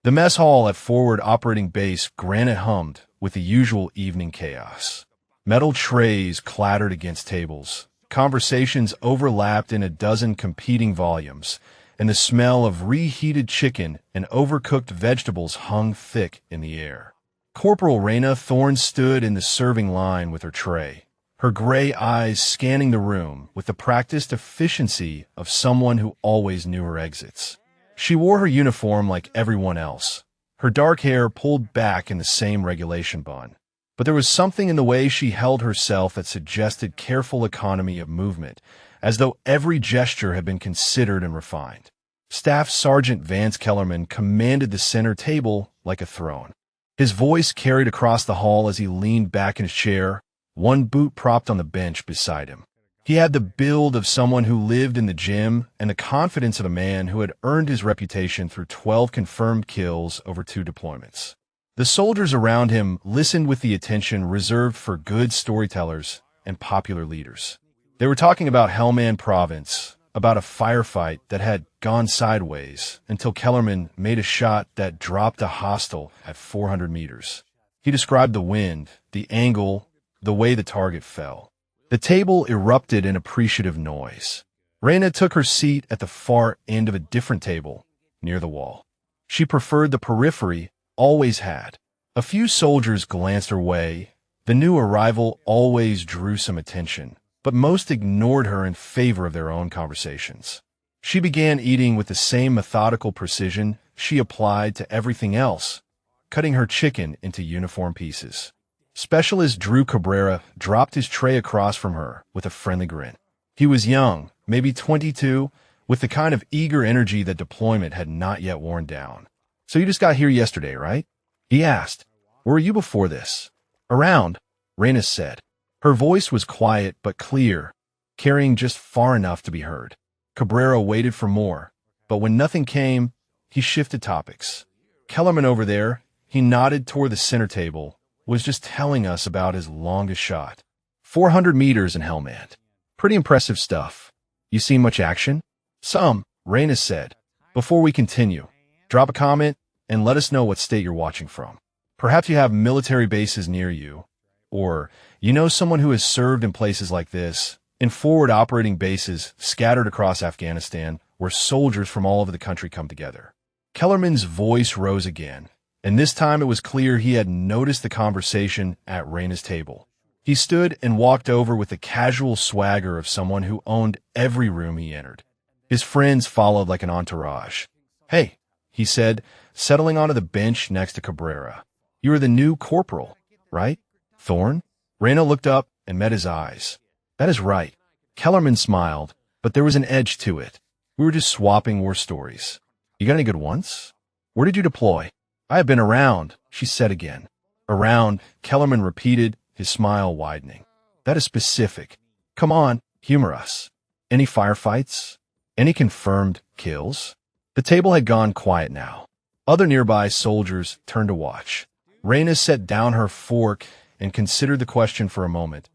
The mess hall at Forward Operating Base Granite hummed with the usual evening chaos. Metal trays clattered against tables. Conversations overlapped in a dozen competing volumes, and the smell of reheated chicken and overcooked vegetables hung thick in the air. Corporal Raina Thorne stood in the serving line with her tray, her gray eyes scanning the room with the practiced efficiency of someone who always knew her exits. She wore her uniform like everyone else, her dark hair pulled back in the same regulation bun. But there was something in the way she held herself that suggested careful economy of movement, as though every gesture had been considered and refined. Staff Sergeant Vance Kellerman commanded the center table like a throne. His voice carried across the hall as he leaned back in his chair, one boot propped on the bench beside him. He had the build of someone who lived in the gym and the confidence of a man who had earned his reputation through 12 confirmed kills over 2 deployments. The soldiers around him listened with the attention reserved for good storytellers and popular leaders. They were talking about Helmand Province, about a firefight that had gone sideways until Kellerman made a shot that dropped a hostile at 400 meters. He described the wind, the angle, the way the target fell. The table erupted in appreciative noise. Raina took her seat at the far end of a different table, near the wall. She preferred the periphery, always had. A few soldiers glanced her way. The new arrival always drew some attention, but most ignored her in favor of their own conversations. She began eating with the same methodical precision she applied to everything else, cutting her chicken into uniform pieces. Specialist Drew Cabrera dropped his tray across from her with a friendly grin. He was young, maybe 22, with the kind of eager energy that deployment had not yet worn down. "So you just got here yesterday, right?" he asked. "Where were you before this?" "Around," Raina said. Her voice was quiet but clear, carrying just far enough to be heard. Cabrera waited for more, but when nothing came, he shifted topics. "Kellerman over there," he nodded toward the center table, "was just telling us about his longest shot. 400 meters in Helmand. Pretty impressive stuff. You seen much action?" "Some," Raina said. "Before we continue, drop a comment and let us know what state you're watching from. Perhaps you have military bases near you, or you know someone who has served in places like this, in forward operating bases scattered across Afghanistan, where soldiers from all over the country come together." Kellerman's voice rose again, and this time it was clear he had noticed the conversation at Raina's table. He stood and walked over with the casual swagger of someone who owned every room he entered. His friends followed like an entourage. "Hey," he said, settling onto the bench next to Cabrera. "You are the new corporal, right? Thorne?" Raina looked up and met his eyes. "That is right." Kellerman smiled, but there was an edge to it. "We were just swapping war stories. You got any good ones? Where did you deploy?" "I have been around," she said again. "Around," Kellerman repeated, his smile widening. "That is specific. Come on, humor us. Any firefights? Any confirmed kills?" The table had gone quiet now. Other nearby soldiers turned to watch. Raina set down her fork and considered the question for a moment,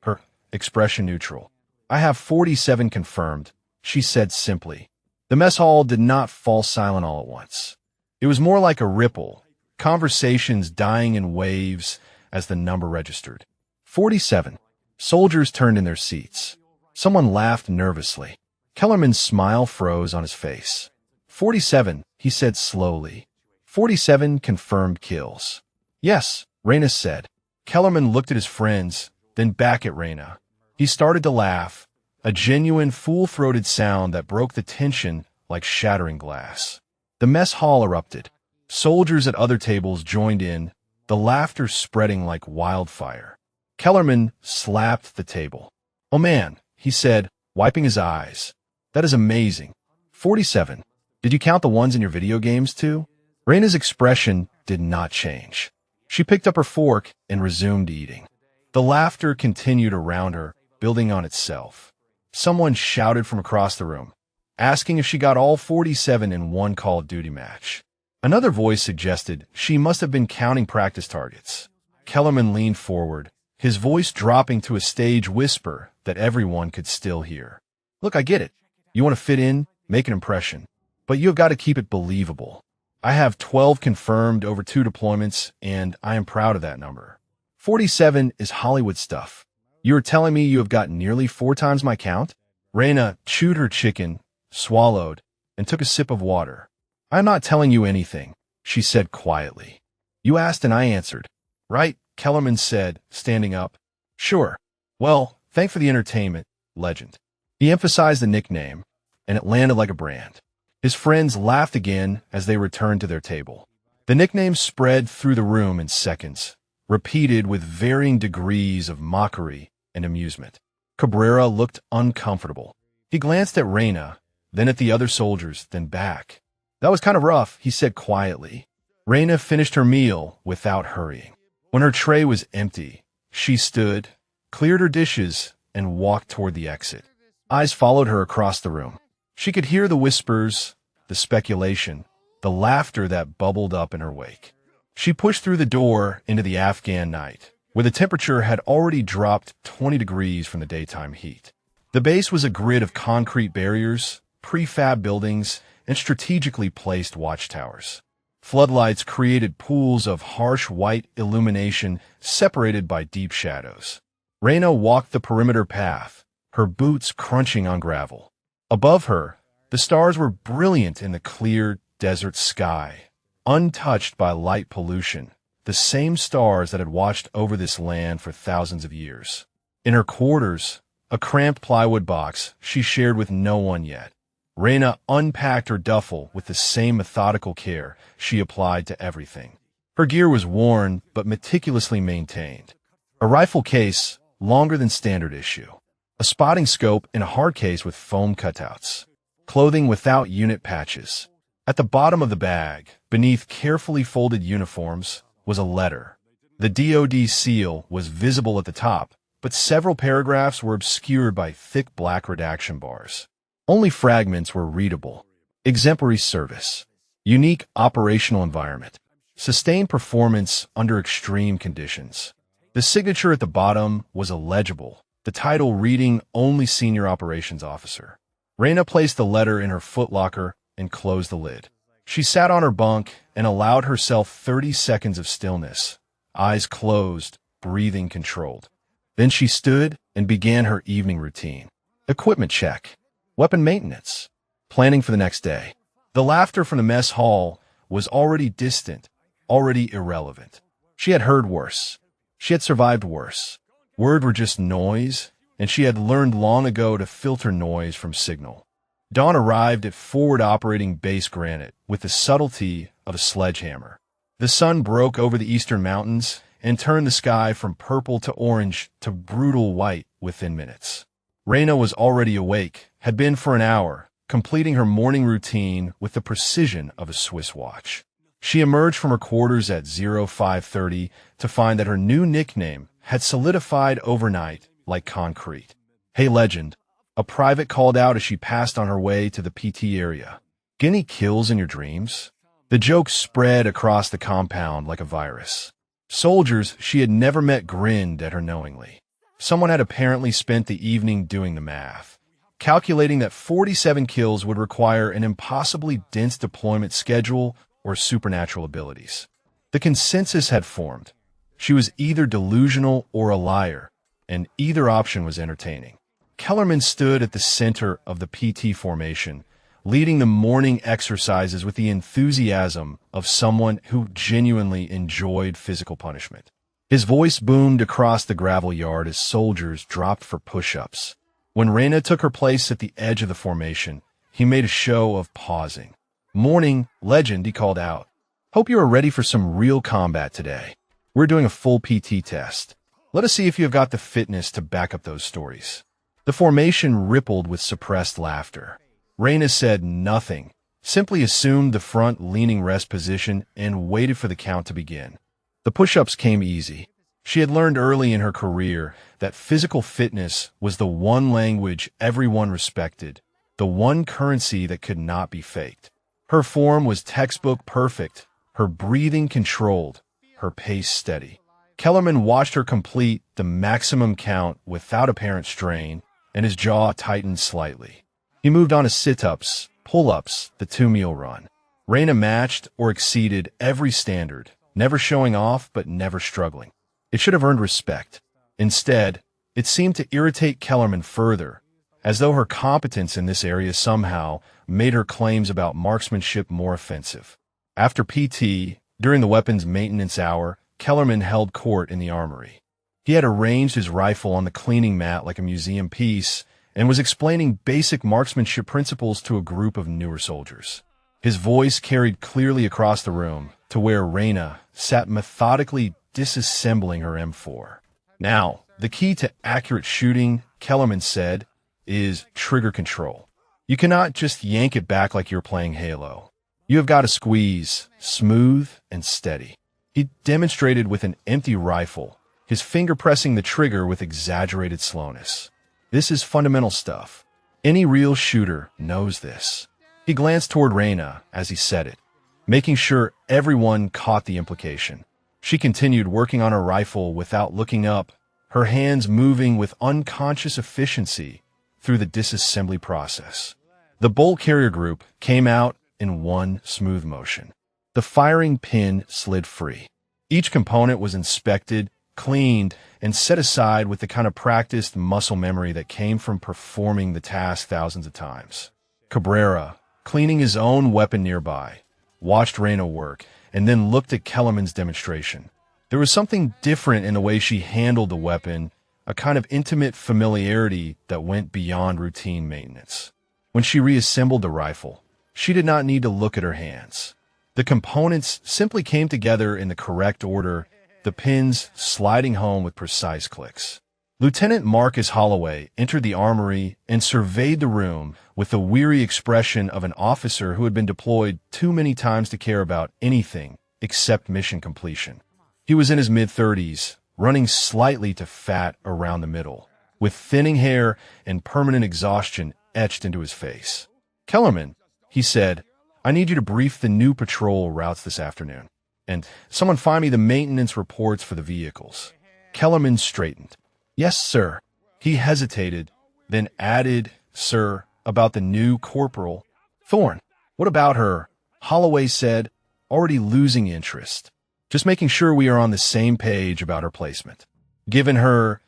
her expression neutral. "I have 47 confirmed," she said simply. The mess hall did not fall silent all at once. It was more like a ripple, conversations dying in waves as the number registered. 47. Soldiers turned in their seats. Someone laughed nervously. Kellerman's smile froze on his face. 47, he said slowly. 47 confirmed kills. "Yes," Raina said. Kellerman looked at his friends, then back at Raina. He started to laugh, a genuine full-throated sound that broke the tension like shattering glass. The mess hall erupted. Soldiers at other tables joined in, the laughter spreading like wildfire. Kellerman slapped the table. "Oh man," he said, wiping his eyes. "That is amazing. 47. Did you count the ones in your video games too?" Raina's expression did not change. She picked up her fork and resumed eating. The laughter continued around her, building on itself. Someone shouted from across the room, asking if she got all 47 in one Call of Duty match. Another voice suggested she must have been counting practice targets. Kellerman leaned forward, his voice dropping to a stage whisper that everyone could still hear. "Look, I get it. You want to fit in, make an impression. But you have got to keep it believable. I have 12 confirmed over 2 deployments, and I am proud of that number. 47 is Hollywood stuff. You are telling me you have got nearly 4 times my count? Reyna chewed her chicken, swallowed, and took a sip of water. I'm not telling you anything, she said quietly. You asked and I answered. Right, Kellerman said, standing up. Sure. Well, thanks for the entertainment, legend. He emphasized the nickname, and it landed like a brand. His friends laughed again as they returned to their table. The nickname spread through the room in seconds, repeated with varying degrees of mockery and amusement. Cabrera looked uncomfortable. He glanced at Reyna, then at the other soldiers, then back. That was kind of rough, he said quietly. Reyna finished her meal without hurrying. When her tray was empty, she stood, cleared her dishes, and walked toward the exit. Eyes followed her across the room. She could hear the whispers, the speculation, the laughter that bubbled up in her wake. She pushed through the door into the Afghan night, where the temperature had already dropped 20 degrees from the daytime heat. The base was a grid of concrete barriers, prefab buildings, and strategically placed watchtowers. Floodlights created pools of harsh white illumination separated by deep shadows. Reyna walked the perimeter path, her boots crunching on gravel. Above her, the stars were brilliant in the clear desert sky, untouched by light pollution, the same stars that had watched over this land for thousands of years. In her quarters, a cramped plywood box she shared with no one yet, Reyna unpacked her duffel with the same methodical care she applied to everything. Her gear was worn but meticulously maintained. A rifle case, longer than standard issue. A spotting scope in a hard case with foam cutouts. Clothing without unit patches. At the bottom of the bag, beneath carefully folded uniforms, was a letter. The DoD seal was visible at the top, but several paragraphs were obscured by thick black redaction bars. Only fragments were readable. Exemplary service. Unique operational environment. Sustained performance under extreme conditions. The signature at the bottom was illegible, the title reading only Senior Operations Officer. Reyna placed the letter in her footlocker and closed the lid. She sat on her bunk and allowed herself 30 seconds of stillness, eyes closed, breathing controlled. Then she stood and began her evening routine. Equipment check. Weapon maintenance. Planning for the next day. The laughter from the mess hall was already distant, already irrelevant. She had heard worse. She had survived worse. Words were just noise, and she had learned long ago to filter noise from signal. Dawn arrived at forward operating base Granite with the subtlety of a sledgehammer. The sun broke over the eastern mountains and turned the sky from purple to orange to brutal white within minutes. Reyna was already awake, had been for an hour, completing her morning routine with the precision of a Swiss watch. She emerged from her quarters at 05:30 to find that her new nickname had solidified overnight like concrete. Hey, legend, a private called out as she passed on her way to the PT area. Get any kills in your dreams? The joke spread across the compound like a virus. Soldiers she had never met grinned at her knowingly. Someone had apparently spent the evening doing the math, calculating that 47 kills would require an impossibly dense deployment schedule or supernatural abilities. The consensus had formed. She was either delusional or a liar, and either option was entertaining. Kellerman stood at the center of the PT formation, leading the morning exercises with the enthusiasm of someone who genuinely enjoyed physical punishment. His voice boomed across the gravel yard as soldiers dropped for push-ups. When Reyna took her place at the edge of the formation, he made a show of pausing. Morning, legend, he called out. Hope you are ready for some real combat today. We're doing a full PT test. Let us see if you have got the fitness to back up those stories. The formation rippled with suppressed laughter. Reyna said nothing, simply assumed the front-leaning rest position and waited for the count to begin. The push-ups came easy. She had learned early in her career that physical fitness was the one language everyone respected, the one currency that could not be faked. Her form was textbook perfect, her breathing controlled, her pace steady. Kellerman watched her complete the maximum count without apparent strain, and his jaw tightened slightly. He moved on to sit-ups, pull-ups, the 2-meal run. Reyna matched or exceeded every standard, never showing off but never struggling. It should have earned respect. Instead, it seemed to irritate Kellerman further, as though her competence in this area somehow made her claims about marksmanship more offensive. After PT, during the weapons maintenance hour, Kellerman held court in the armory. He had arranged his rifle on the cleaning mat like a museum piece and was explaining basic marksmanship principles to a group of newer soldiers. His voice carried clearly across the room to where Reyna sat methodically disassembling her M4. Now, the key to accurate shooting, Kellerman said, is trigger control. You cannot just yank it back like you're playing Halo. You have got to squeeze, smooth and steady. He demonstrated with an empty rifle, his finger pressing the trigger with exaggerated slowness. This is fundamental stuff. Any real shooter knows this. He glanced toward Reyna as he said it, making sure everyone caught the implication. She continued working on her rifle without looking up, her hands moving with unconscious efficiency through the disassembly process. The bolt carrier group came out in one smooth motion. The firing pin slid free. Each component was inspected, cleaned, and set aside with the kind of practiced muscle memory that came from performing the task thousands of times. Cabrera, cleaning his own weapon nearby, watched Reyna work, and then looked at Kellerman's demonstration. There was something different in the way she handled the weapon, a kind of intimate familiarity that went beyond routine maintenance. When she reassembled the rifle, she did not need to look at her hands. The components simply came together in the correct order, the pins sliding home with precise clicks. Lieutenant Marcus Holloway entered the armory and surveyed the room with the weary expression of an officer who had been deployed too many times to care about anything except mission completion. He was in his mid-30s, running slightly to fat around the middle, with thinning hair and permanent exhaustion etched into his face. "Kellerman," he said, "I need you to brief the new patrol routes this afternoon. And someone find me the maintenance reports for the vehicles." Kellerman straightened. "Yes, sir." He hesitated, then added, "Sir, about the new corporal." "Thorne, what about her?" Holloway said, already losing interest. "Just making sure we are on the same page about her placement. Given her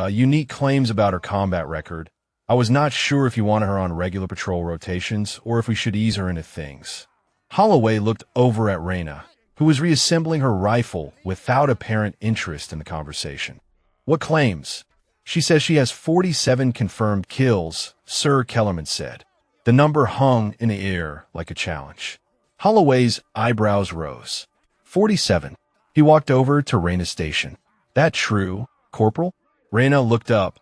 unique claims about her combat record, I was not sure if you wanted her on regular patrol rotations or if we should ease her into things." Holloway looked over at Reyna, who was reassembling her rifle without apparent interest in the conversation. "What claims?" "She says she has 47 confirmed kills," Sir Kellerman said. The number hung in the air like a challenge. Holloway's eyebrows rose. 47. He walked over to Reyna's station. "That true, Corporal?" Reyna looked up,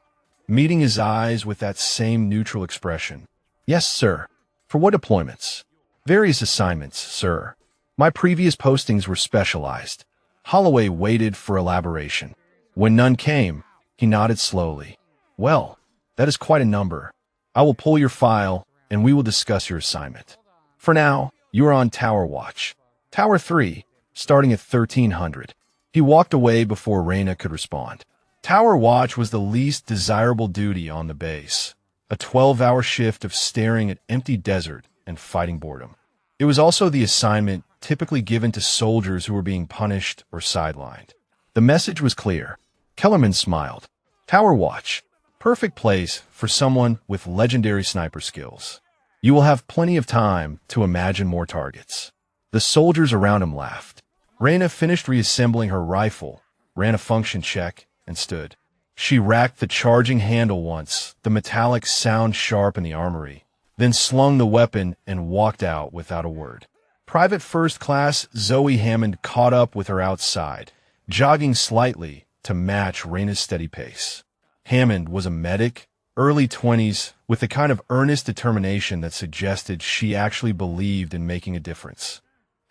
meeting his eyes with that same neutral expression. "Yes, sir." "For what deployments?" "Various assignments, sir. My previous postings were specialized." Holloway waited for elaboration. When none came, he nodded slowly. "Well, that is quite a number. I will pull your file, and we will discuss your assignment. For now, you are on Tower Watch. Tower 3, starting at 1300. He walked away before Reyna could respond. Tower Watch was the least desirable duty on the base, a 12-hour shift of staring at empty desert and fighting boredom. It was also the assignment typically given to soldiers who were being punished or sidelined. The message was clear. Kellerman smiled. Tower Watch, perfect place for someone with legendary sniper skills. You will have plenty of time to imagine more targets. The soldiers around him laughed. Reyna finished reassembling her rifle, ran a function check, and stood. She racked the charging handle once, the metallic sound sharp in the armory, then slung the weapon and walked out without a word. Private First Class Zoe Hammond caught up with her outside, jogging slightly to match Reyna's steady pace. Hammond was a medic, early 20s, with the kind of earnest determination that suggested she actually believed in making a difference.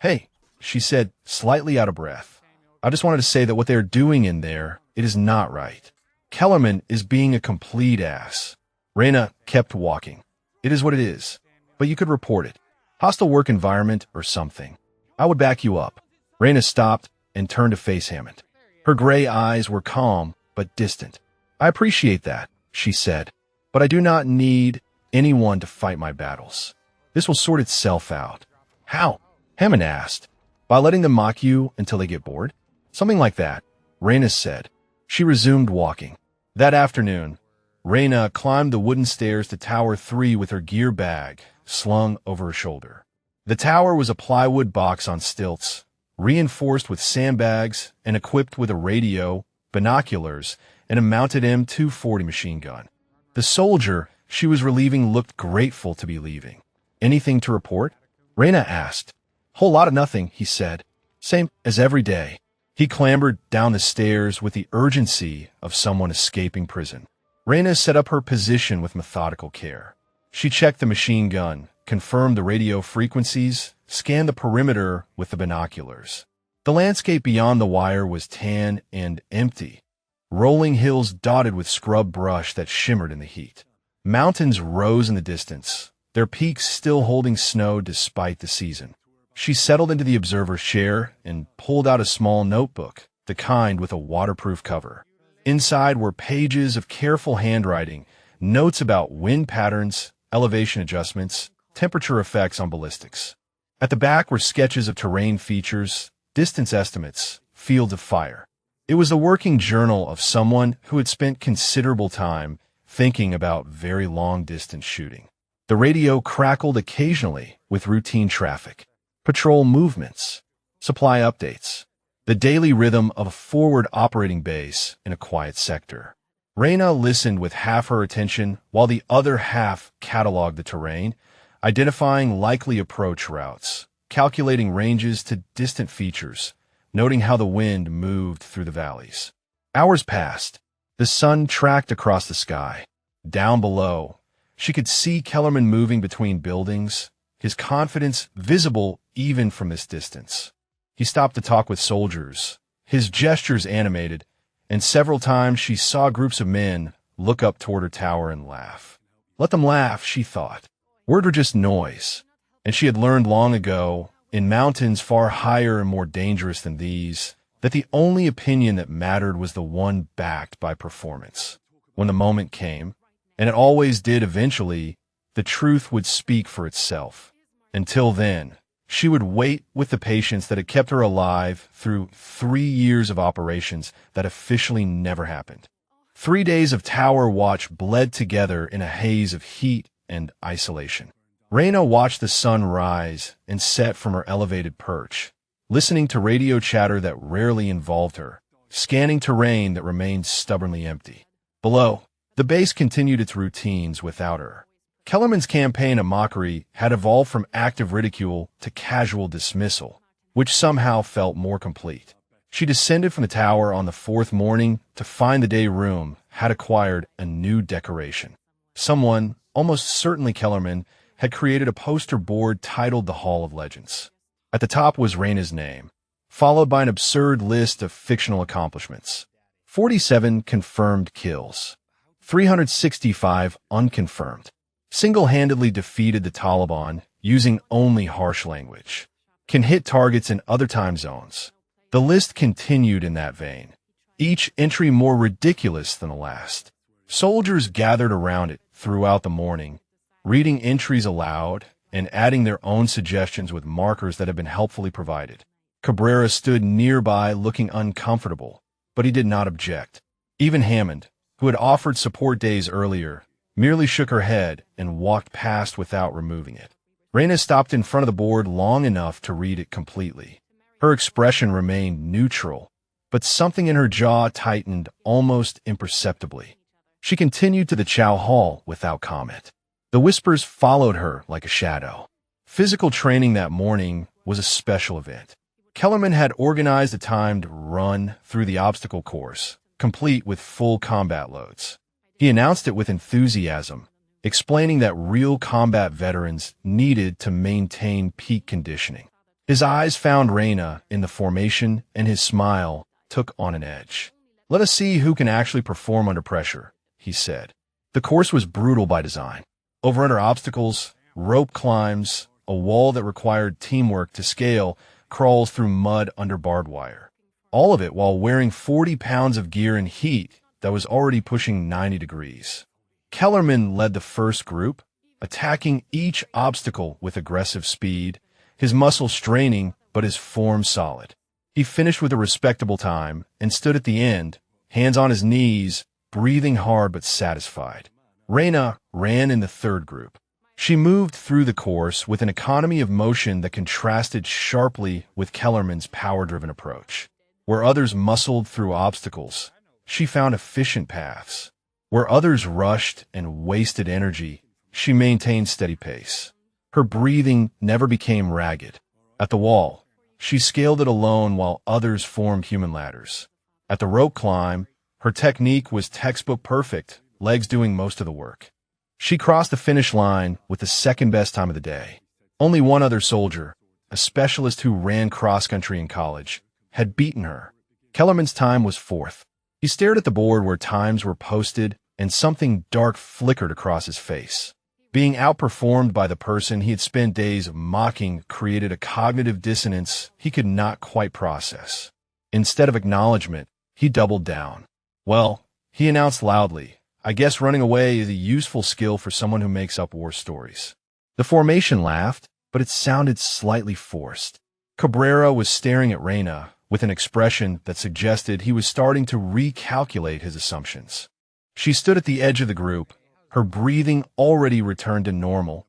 "Hey," she said, slightly out of breath. "I just wanted to say that what they're doing in there, it is not right. Kellerman is being a complete ass." Reyna kept walking. "It is what it is, but you could report it. Hostile work environment or something. I would back you up." Reyna stopped and turned to face Hammond. Her gray eyes were calm but distant. "I appreciate that," she said, "but I do not need anyone to fight my battles. This will sort itself out." How? Hammond asked. By letting them mock you until they get bored? Something like that, Raina said. She resumed walking. That afternoon, Raina climbed the wooden stairs to Tower 3 with her gear bag slung over her shoulder. The tower was a plywood box on stilts, reinforced with sandbags and equipped with a radio, binoculars, and a mounted M240 machine gun. The soldier she was relieving looked grateful to be leaving. Anything to report? Raina asked. Whole lot of nothing, he said. Same as every day. He clambered down the stairs with the urgency of someone escaping prison. Raina set up her position with methodical care. She checked the machine gun, confirmed the radio frequencies, scanned the perimeter with the binoculars. The landscape beyond the wire was tan and empty. Rolling hills dotted with scrub brush that shimmered in the heat. Mountains rose in the distance, their peaks still holding snow despite the season. She settled into the observer's chair and pulled out a small notebook, the kind with a waterproof cover. Inside were pages of careful handwriting, notes about wind patterns, elevation adjustments, temperature effects on ballistics. At the back were sketches of terrain features, distance estimates, fields of fire. It was the working journal of someone who had spent considerable time thinking about very long-distance shooting. The radio crackled occasionally with routine traffic, patrol movements, supply updates, the daily rhythm of a forward operating base in a quiet sector. Raina listened with half her attention while the other half cataloged the terrain, identifying likely approach routes, calculating ranges to distant features, noting how the wind moved through the valleys. Hours passed. The sun tracked across the sky. Down below, she could see Kellerman moving between buildings, his confidence visible even from this distance. He stopped to talk with soldiers, his gestures animated, and several times she saw groups of men look up toward her tower and laugh. Let them laugh, she thought. Words were just noise, and she had learned long ago, in mountains far higher and more dangerous than these, that the only opinion that mattered was the one backed by performance. When the moment came, and it always did eventually, the truth would speak for itself. Until then, she would wait with the patience that had kept her alive through 3 years of operations that officially never happened. 3 days of tower watch bled together in a haze of heat and isolation. Raina watched the sun rise and set from her elevated perch, listening to radio chatter that rarely involved her, scanning terrain that remained stubbornly empty. Below, the base continued its routines without her. Kellerman's campaign of mockery had evolved from active ridicule to casual dismissal, which somehow felt more complete. She descended from the tower on the 4th morning to find the day room had acquired a new decoration. Someone, almost certainly Kellerman, had created a poster board titled The Hall of Legends. At the top was Raina's name, followed by an absurd list of fictional accomplishments. 47 confirmed kills, 365 unconfirmed. Single-handedly defeated the Taliban using only harsh language. Can hit targets in other time zones. The list continued in that vein, each entry more ridiculous than the last. Soldiers gathered around it throughout the morning, reading entries aloud and adding their own suggestions with markers that had been helpfully provided. Cabrera stood nearby looking uncomfortable, but he did not object. Even Hammond, who had offered support days earlier, merely shook her head and walked past without removing it. Raina stopped in front of the board long enough to read it completely. Her expression remained neutral, but something in her jaw tightened almost imperceptibly. She continued to the Chow Hall without comment. The whispers followed her like a shadow. Physical training that morning was a special event. Kellerman had organized a timed run through the obstacle course, complete with full combat loads. He announced it with enthusiasm, explaining that real combat veterans needed to maintain peak conditioning. His eyes found Raina in the formation, and his smile took on an edge. "Let us see who can actually perform under pressure," he said. The course was brutal by design. Over-under obstacles, rope climbs, a wall that required teamwork to scale, crawls through mud under barbed wire. All of it while wearing 40 pounds of gear in heat that was already pushing 90 degrees. Kellerman led the first group, attacking each obstacle with aggressive speed, his muscles straining, but his form solid. He finished with a respectable time and stood at the end, hands on his knees, breathing hard but satisfied. Reyna ran in the third group. She moved through the course with an economy of motion that contrasted sharply with Kellerman's power-driven approach. Where others muscled through obstacles, she found efficient paths. Where others rushed and wasted energy, she maintained steady pace. Her breathing never became ragged. At the wall, she scaled it alone while others formed human ladders. At the rope climb, her technique was textbook perfect, legs doing most of the work. She crossed the finish line with the second-best time of the day. Only one other soldier, a specialist who ran cross-country in college, had beaten her. Kellerman's time was fourth. He stared at the board where times were posted, and something dark flickered across his face. Being outperformed by the person he had spent days mocking created a cognitive dissonance he could not quite process. Instead of acknowledgement, he doubled down. Well, he announced loudly, I guess running away is a useful skill for someone who makes up war stories. The formation laughed, but it sounded slightly forced. Cabrera was staring at Reyna with an expression that suggested he was starting to recalculate his assumptions. She stood at the edge of the group, her breathing already returned to normal,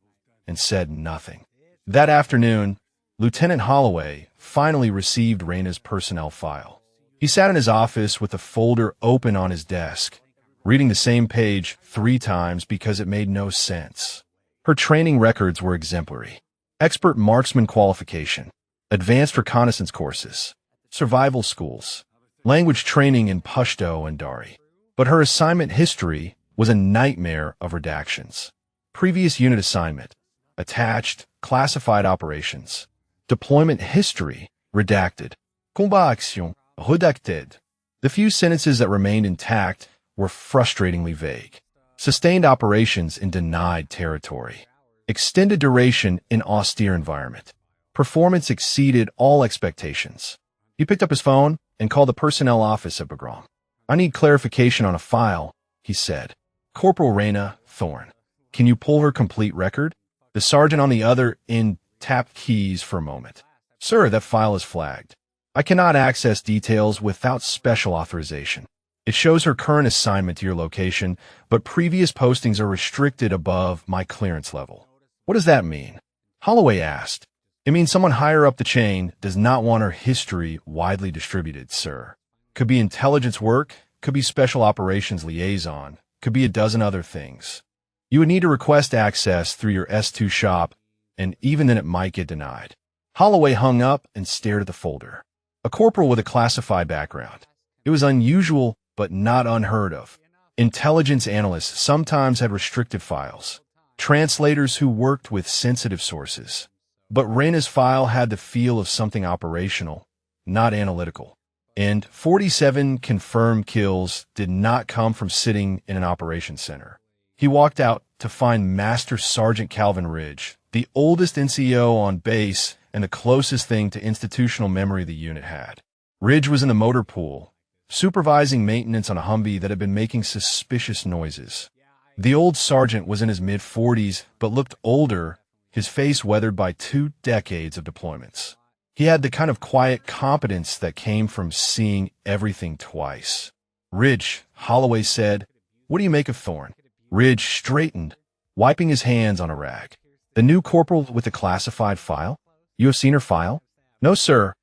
and said nothing. That afternoon, Lieutenant Holloway finally received Reyna's personnel file. He sat in his office with the folder open on his desk, reading the same page 3 times because it made no sense. Her training records were exemplary. Expert marksman qualification, advanced reconnaissance courses, survival schools, language training in Pashto and Dari. But her assignment history was a nightmare of redactions. Previous unit assignment, attached, classified operations. Deployment history, redacted. Combat action, redacted. The few sentences that remained intact were frustratingly vague. Sustained operations in denied territory. Extended duration in austere environment. Performance exceeded all expectations. He picked up his phone and called the personnel office at Bagram. I need clarification on a file, he said. Corporal Reyna Thorne. Can you pull her complete record? The sergeant on the other end tapped keys for a moment. Sir, that file is flagged. I cannot access details without special authorization. It shows her current assignment to your location, but previous postings are restricted above my clearance level. What does that mean? Holloway asked. It means someone higher up the chain does not want her history widely distributed, sir. Could be intelligence work, could be special operations liaison, could be a dozen other things. You would need to request access through your S2 shop, and even then it might get denied. Holloway hung up and stared at the folder. A corporal with a classified background. It was unusual, but not unheard of. Intelligence analysts sometimes had restricted files. Translators who worked with sensitive sources. But Reyna's file had the feel of something operational, not analytical. And 47 confirmed kills did not come from sitting in an operations center. He walked out to find Master Sergeant Calvin Ridge, the oldest NCO on base and the closest thing to institutional memory the unit had. Ridge was in the motor pool, supervising maintenance on a Humvee that had been making suspicious noises. The old sergeant was in his mid-40s, but looked older, his face weathered by 2 decades of deployments. He had the kind of quiet competence that came from seeing everything twice. Ridge, Holloway said, what do you make of Thorne? Ridge straightened, wiping his hands on a rag. The new corporal with the classified file? You have seen her file? No, sir,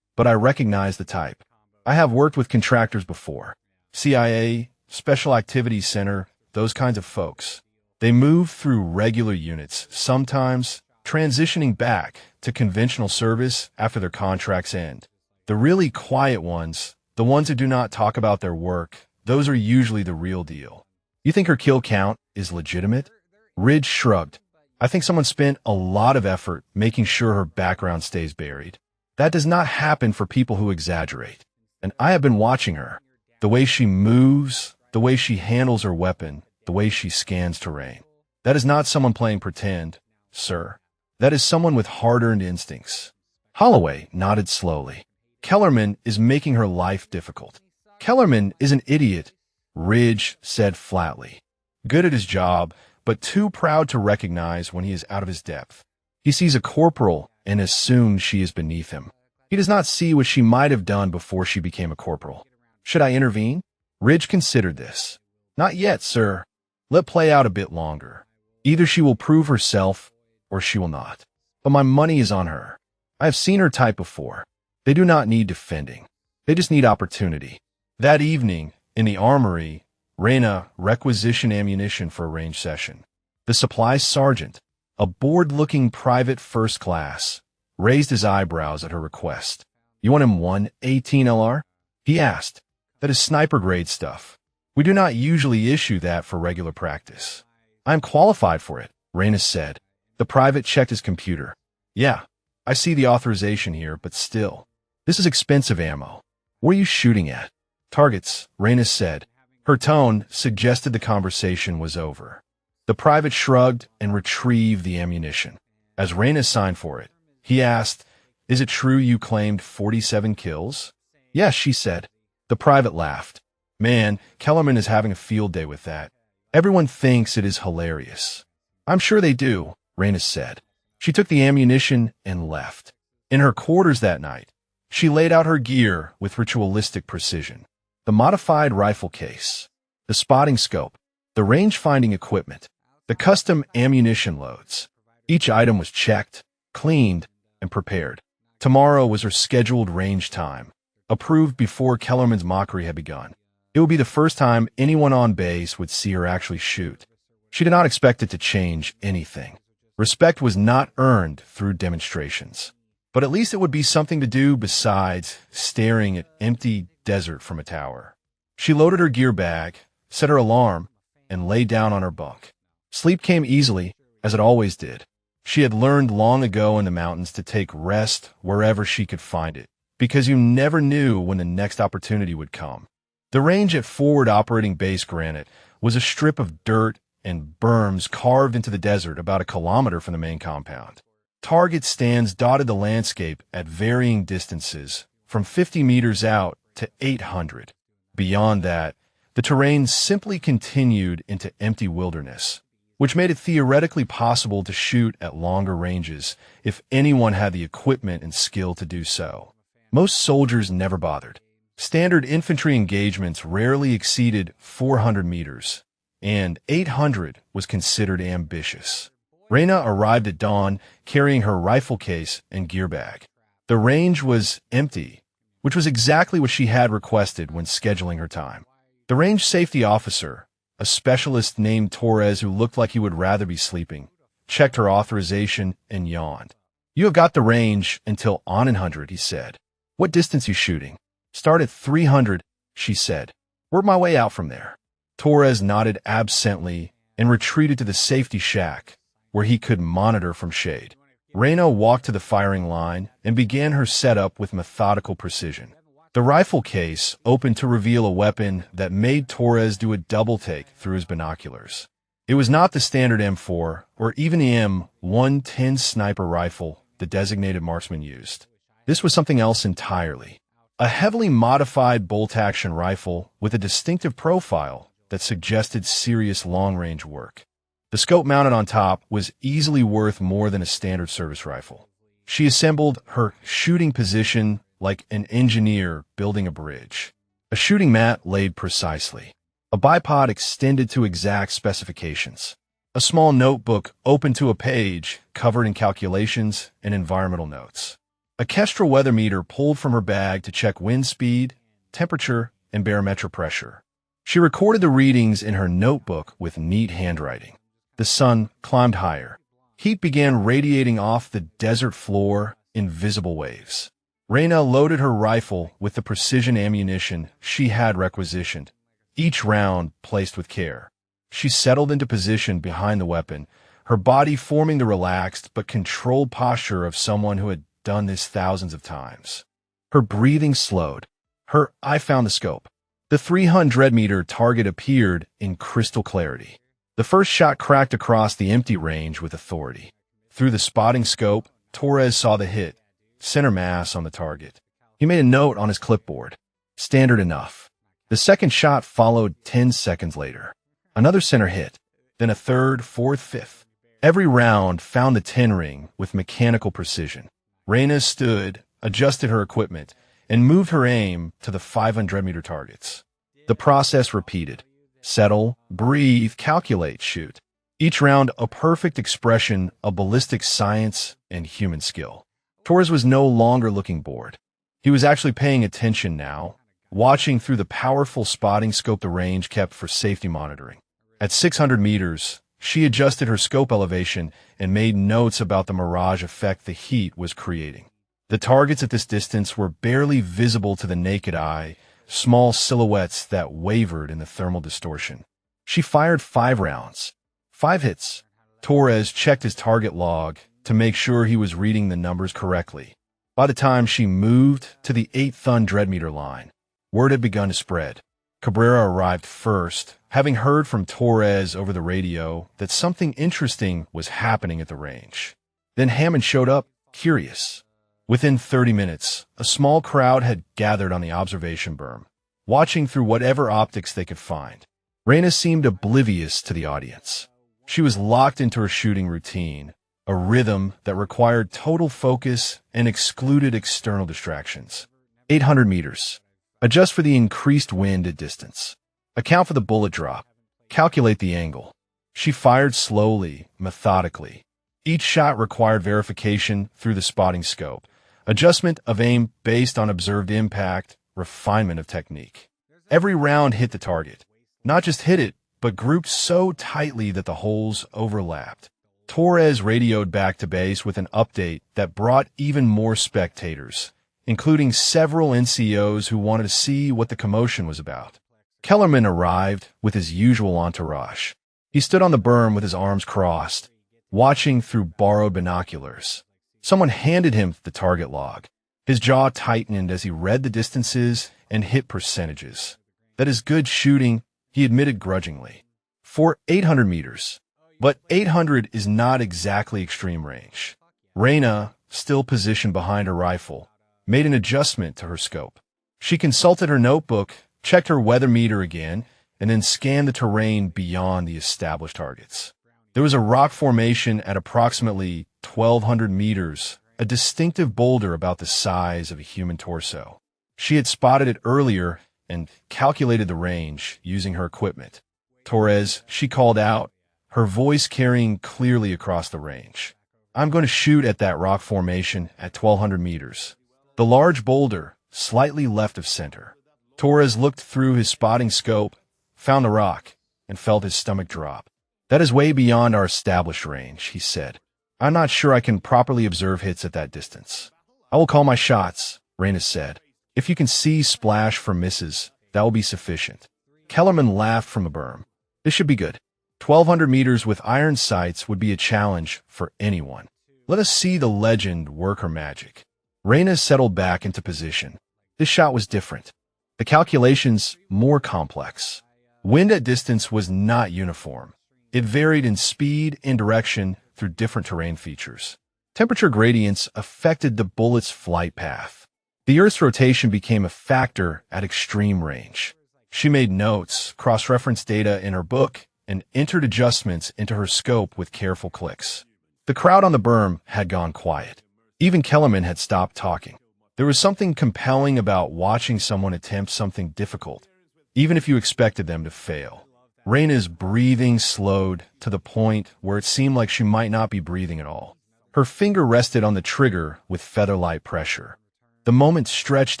but I recognize the type. I have worked with contractors before. CIA, Special Activities Center, those kinds of folks. They move through regular units, sometimes transitioning back to conventional service after their contracts end. The really quiet ones, the ones who do not talk about their work, those are usually the real deal. You think her kill count is legitimate? Ridge shrugged. I think someone spent a lot of effort making sure her background stays buried. That does not happen for people who exaggerate. And I have been watching her. The way she moves, the way she handles her weapon, the way she scans terrain. That is not someone playing pretend, sir. That is someone with hard-earned instincts. Holloway nodded slowly. Kellerman is making her life difficult. Kellerman is an idiot, Ridge said flatly. Good at his job, but too proud to recognize when he is out of his depth. He sees a corporal and assumes she is beneath him. He does not see what she might have done before she became a corporal. Should I intervene? Ridge considered this. Not yet, sir. Let play out a bit longer. Either she will prove herself, or she will not. But my money is on her. I have seen her type before. They do not need defending. They just need opportunity. That evening, in the armory, Reyna requisitioned ammunition for a range session. The supply sergeant, a bored-looking private first class, raised his eyebrows at her request. You want him 118 LR? He asked. That is sniper-grade stuff. We do not usually issue that for regular practice. I am qualified for it, Reyna said. The private checked his computer. Yeah, I see the authorization here, but still. This is expensive ammo. What are you shooting at? Targets, Reyna said. Her tone suggested the conversation was over. The private shrugged and retrieved the ammunition. As Reyna signed for it, he asked, Is it true you claimed 47 kills? Yes, she said. The private laughed. Man, Kellerman is having a field day with that. Everyone thinks it is hilarious. I'm sure they do, Reyna said. She took the ammunition and left. In her quarters that night, she laid out her gear with ritualistic precision. The modified rifle case, the spotting scope, the range-finding equipment, the custom ammunition loads. Each item was checked, cleaned, and prepared. Tomorrow was her scheduled range time, approved before Kellerman's mockery had begun. It would be the first time anyone on base would see her actually shoot. She did not expect it to change anything. Respect was not earned through demonstrations. But at least it would be something to do besides staring at empty desert from a tower. She loaded her gear bag, set her alarm, and lay down on her bunk. Sleep came easily, as it always did. She had learned long ago in the mountains to take rest wherever she could find it, because you never knew when the next opportunity would come. The range at Forward Operating Base Granite was a strip of dirt and berms carved into the desert about a kilometer from the main compound. Target stands dotted the landscape at varying distances, from 50 meters out to 800. Beyond that, the terrain simply continued into empty wilderness, which made it theoretically possible to shoot at longer ranges if anyone had the equipment and skill to do so. Most soldiers never bothered. Standard infantry engagements rarely exceeded 400 meters, and 800 was considered ambitious. Reyna arrived at dawn carrying her rifle case and gear bag. The range was empty, which was exactly what she had requested when scheduling her time. The range safety officer, a specialist named Torres who looked like he would rather be sleeping, checked her authorization and yawned. You have got the range until on 100, he said. What distance you shooting? Start at 300, she said. Work my way out from there. Torres nodded absently and retreated to the safety shack, where he could monitor from shade. Reyna walked to the firing line and began her setup with methodical precision. The rifle case opened to reveal a weapon that made Torres do a double-take through his binoculars. It was not the standard M4 or even the M110 sniper rifle the designated marksman used. This was something else entirely. A heavily modified bolt-action rifle with a distinctive profile that suggested serious long-range work. The scope mounted on top was easily worth more than a standard service rifle. She assembled her shooting position like an engineer building a bridge. A shooting mat laid precisely. A bipod extended to exact specifications. A small notebook open to a page covered in calculations and environmental notes. A Kestrel weather meter pulled from her bag to check wind speed, temperature, and barometric pressure. She recorded the readings in her notebook with neat handwriting. The sun climbed higher. Heat began radiating off the desert floor in visible waves. Reyna loaded her rifle with the precision ammunition she had requisitioned, each round placed with care. She settled into position behind the weapon, her body forming the relaxed but controlled posture of someone who had done this thousands of times. Her breathing slowed. Her eye found the scope. The 300-meter target appeared in crystal clarity. The first shot cracked across the empty range with authority. Through the spotting scope, Torres saw the hit, center mass on the target. He made a note on his clipboard. Standard enough. The second shot followed 10 seconds later. Another center hit, then a third, fourth, fifth. Every round found the 10 ring with mechanical precision. Reyna stood, adjusted her equipment, and moved her aim to the 500-meter targets. The process repeated. Settle, breathe, calculate, shoot. Each round a perfect expression of ballistic science and human skill. Torres was no longer looking bored. He was actually paying attention now, watching through the powerful spotting scope the range kept for safety monitoring. At 600 meters, she adjusted her scope elevation and made notes about the mirage effect the heat was creating. The targets at this distance were barely visible to the naked eye, small silhouettes that wavered in the thermal distortion. She fired 5 rounds. 5 hits. Torres checked his target log to make sure he was reading the numbers correctly. By the time she moved to the 800-meter line, word had begun to spread. Cabrera arrived first, having heard from Torres over the radio that something interesting was happening at the range. Then Hammond showed up, curious. Within 30 minutes, a small crowd had gathered on the observation berm, watching through whatever optics they could find. Reyna seemed oblivious to the audience. She was locked into her shooting routine, a rhythm that required total focus and excluded external distractions. 800 meters. Adjust for the increased wind at distance. Account for the bullet drop. Calculate the angle. She fired slowly, methodically. Each shot required verification through the spotting scope, adjustment of aim based on observed impact, refinement of technique. Every round hit the target. Not just hit it, but grouped so tightly that the holes overlapped. Torres radioed back to base with an update that brought even more spectators, including several NCOs who wanted to see what the commotion was about. Kellerman arrived with his usual entourage. He stood on the berm with his arms crossed, watching through borrowed binoculars. Someone handed him the target log. His jaw tightened as he read the distances and hit percentages. That is good shooting, he admitted grudgingly. For 800 meters. But 800 is not exactly extreme range. Reyna, still positioned behind her rifle, made an adjustment to her scope. She consulted her notebook, checked her weather meter again, and then scanned the terrain beyond the established targets. There was a rock formation at approximately 1,200 meters, a distinctive boulder about the size of a human torso. She had spotted it earlier and calculated the range using her equipment. Torres, she called out, her voice carrying clearly across the range. I'm going to shoot at that rock formation at 1,200 meters. The large boulder, slightly left of center. Torres looked through his spotting scope, found the rock, and felt his stomach drop. That is way beyond our established range, he said. I'm not sure I can properly observe hits at that distance. I will call my shots, Reyna said. If you can see splash for misses, that will be sufficient. Kellerman laughed from the berm. This should be good. 1,200 meters with iron sights would be a challenge for anyone. Let us see the legend work her magic. Reyna settled back into position. This shot was different. The calculations more complex. Wind at distance was not uniform. It varied in speed and direction through different terrain features. Temperature gradients affected the bullet's flight path. The Earth's rotation became a factor at extreme range. She made notes, cross-referenced data in her book, and entered adjustments into her scope with careful clicks. The crowd on the berm had gone quiet. Even Kellerman had stopped talking. There was something compelling about watching someone attempt something difficult, even if you expected them to fail. Reyna's breathing slowed to the point where it seemed like she might not be breathing at all. Her finger rested on the trigger with feather-light pressure. The moment stretched